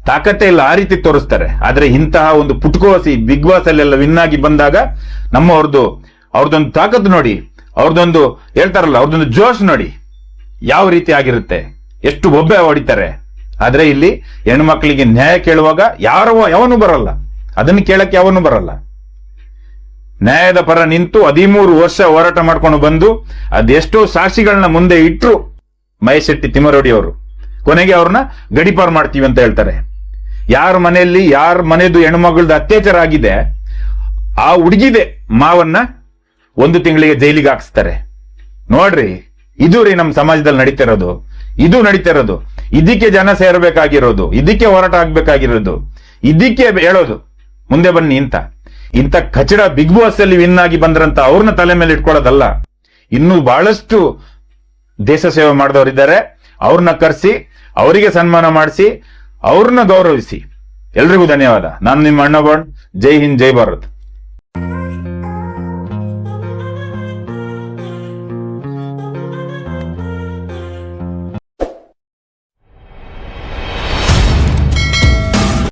ತಾಕತ್ತೇ ಇಲ್ಲ, ಆ ರೀತಿ ತೋರಿಸ್ತಾರೆ. ಆದ್ರೆ ಇಂತಹ ಒಂದು ಪುಟ್ಕೋಸಿ ಬಿಗ್ ಬಾಸ್ ಅಲ್ಲೆಲ್ಲ ವಿನ್ ಆಗಿ ಬಂದಾಗ ಅವ್ರದೊಂದು ತಾಕತ್ತು ನೋಡಿ, ಅವ್ರದೊಂದು ಹೇಳ್ತಾರಲ್ಲ, ಅವ್ರದೊಂದು ಜೋಶ್ ನೋಡಿ ಯಾವ ರೀತಿ ಆಗಿರುತ್ತೆ, ಎಷ್ಟು ಬೊಬ್ಬೆ ಹೊಡಿತಾರೆ. ಆದ್ರೆ ಇಲ್ಲಿ ಹೆಣ್ಮಕ್ಳಿಗೆ ನ್ಯಾಯ ಕೇಳುವಾಗ ಯಾವನು ಬರಲ್ಲ, ಅದನ್ನು ಕೇಳಕ್ಕೆ ಯಾವನು ಬರಲ್ಲ. ನ್ಯಾಯದ ಪರ ನಿಂತು 13 ವರ್ಷ ಹೋರಾಟ ಮಾಡ್ಕೊಂಡು ಬಂದು ಅದೆಷ್ಟೋ ಸಾಕ್ಷಿಗಳನ್ನ ಮುಂದೆ ಇಟ್ರು ಮಹೇಶ್ ಶೆಟ್ಟಿ ತಿಮ್ಮರೋಡಿ ಅವರು. ಕೊನೆಗೆ ಅವ್ರನ್ನ ಗಡಿಪಾರು ಮಾಡ್ತೀವಿ ಅಂತ ಹೇಳ್ತಾರೆ. ಯಾರ ಮನೆಯದು ಹೆಣ್ಮಗಳದ ಅತ್ಯಾಚಾರ ಆಗಿದೆ, ಆ ಹುಡುಗಿದೆ ಮಾವನ್ನ 1 ತಿಂಗಳಿಗೆ ಜೈಲಿಗೆ ಹಾಕಿಸ್ತಾರೆ. ನೋಡ್ರಿ, ಇದು ರೀ ನಮ್ಮ ಸಮಾಜದಲ್ಲಿ ನಡೀತಾ ಇರೋದು. ಇದಕ್ಕೆ ಜನ ಸೇರಬೇಕಾಗಿರೋದು, ಇದಕ್ಕೆ ಹೋರಾಟ ಆಗ್ಬೇಕಾಗಿರೋದು, ಇದಕ್ಕೆ ಹೇಳೋದು ಮುಂದೆ ಬನ್ನಿ ಇಂಥ ಕಚಡ ಬಿಗ್ ಬಾಸ್ ಅಲ್ಲಿ ವಿನ್ ಆಗಿ ಬಂದ್ರಂತ ಅವ್ರನ್ನ ತಲೆ ಮೇಲೆ ಇಟ್ಕೊಳ್ಳೋದಲ್ಲ. ಇನ್ನೂ ಬಹಳಷ್ಟು ದೇಶ ಸೇವೆ ಮಾಡಿದವರಿದ್ದಾರೆ, ಅವ್ರನ್ನ ಕರೆಸಿ ಅವರಿಗೆ ಸನ್ಮಾನ ಮಾಡಿಸಿ ಅವ್ರನ್ನ ಗೌರವಿಸಿ. ಎಲ್ರಿಗೂ ಧನ್ಯವಾದ. ನಾನು ನಿಮ್ಮ ಅಣ್ಣ ಬಾಂಡ್. ಜೈ ಹಿಂದ್, ಜೈ ಭಾರತ್.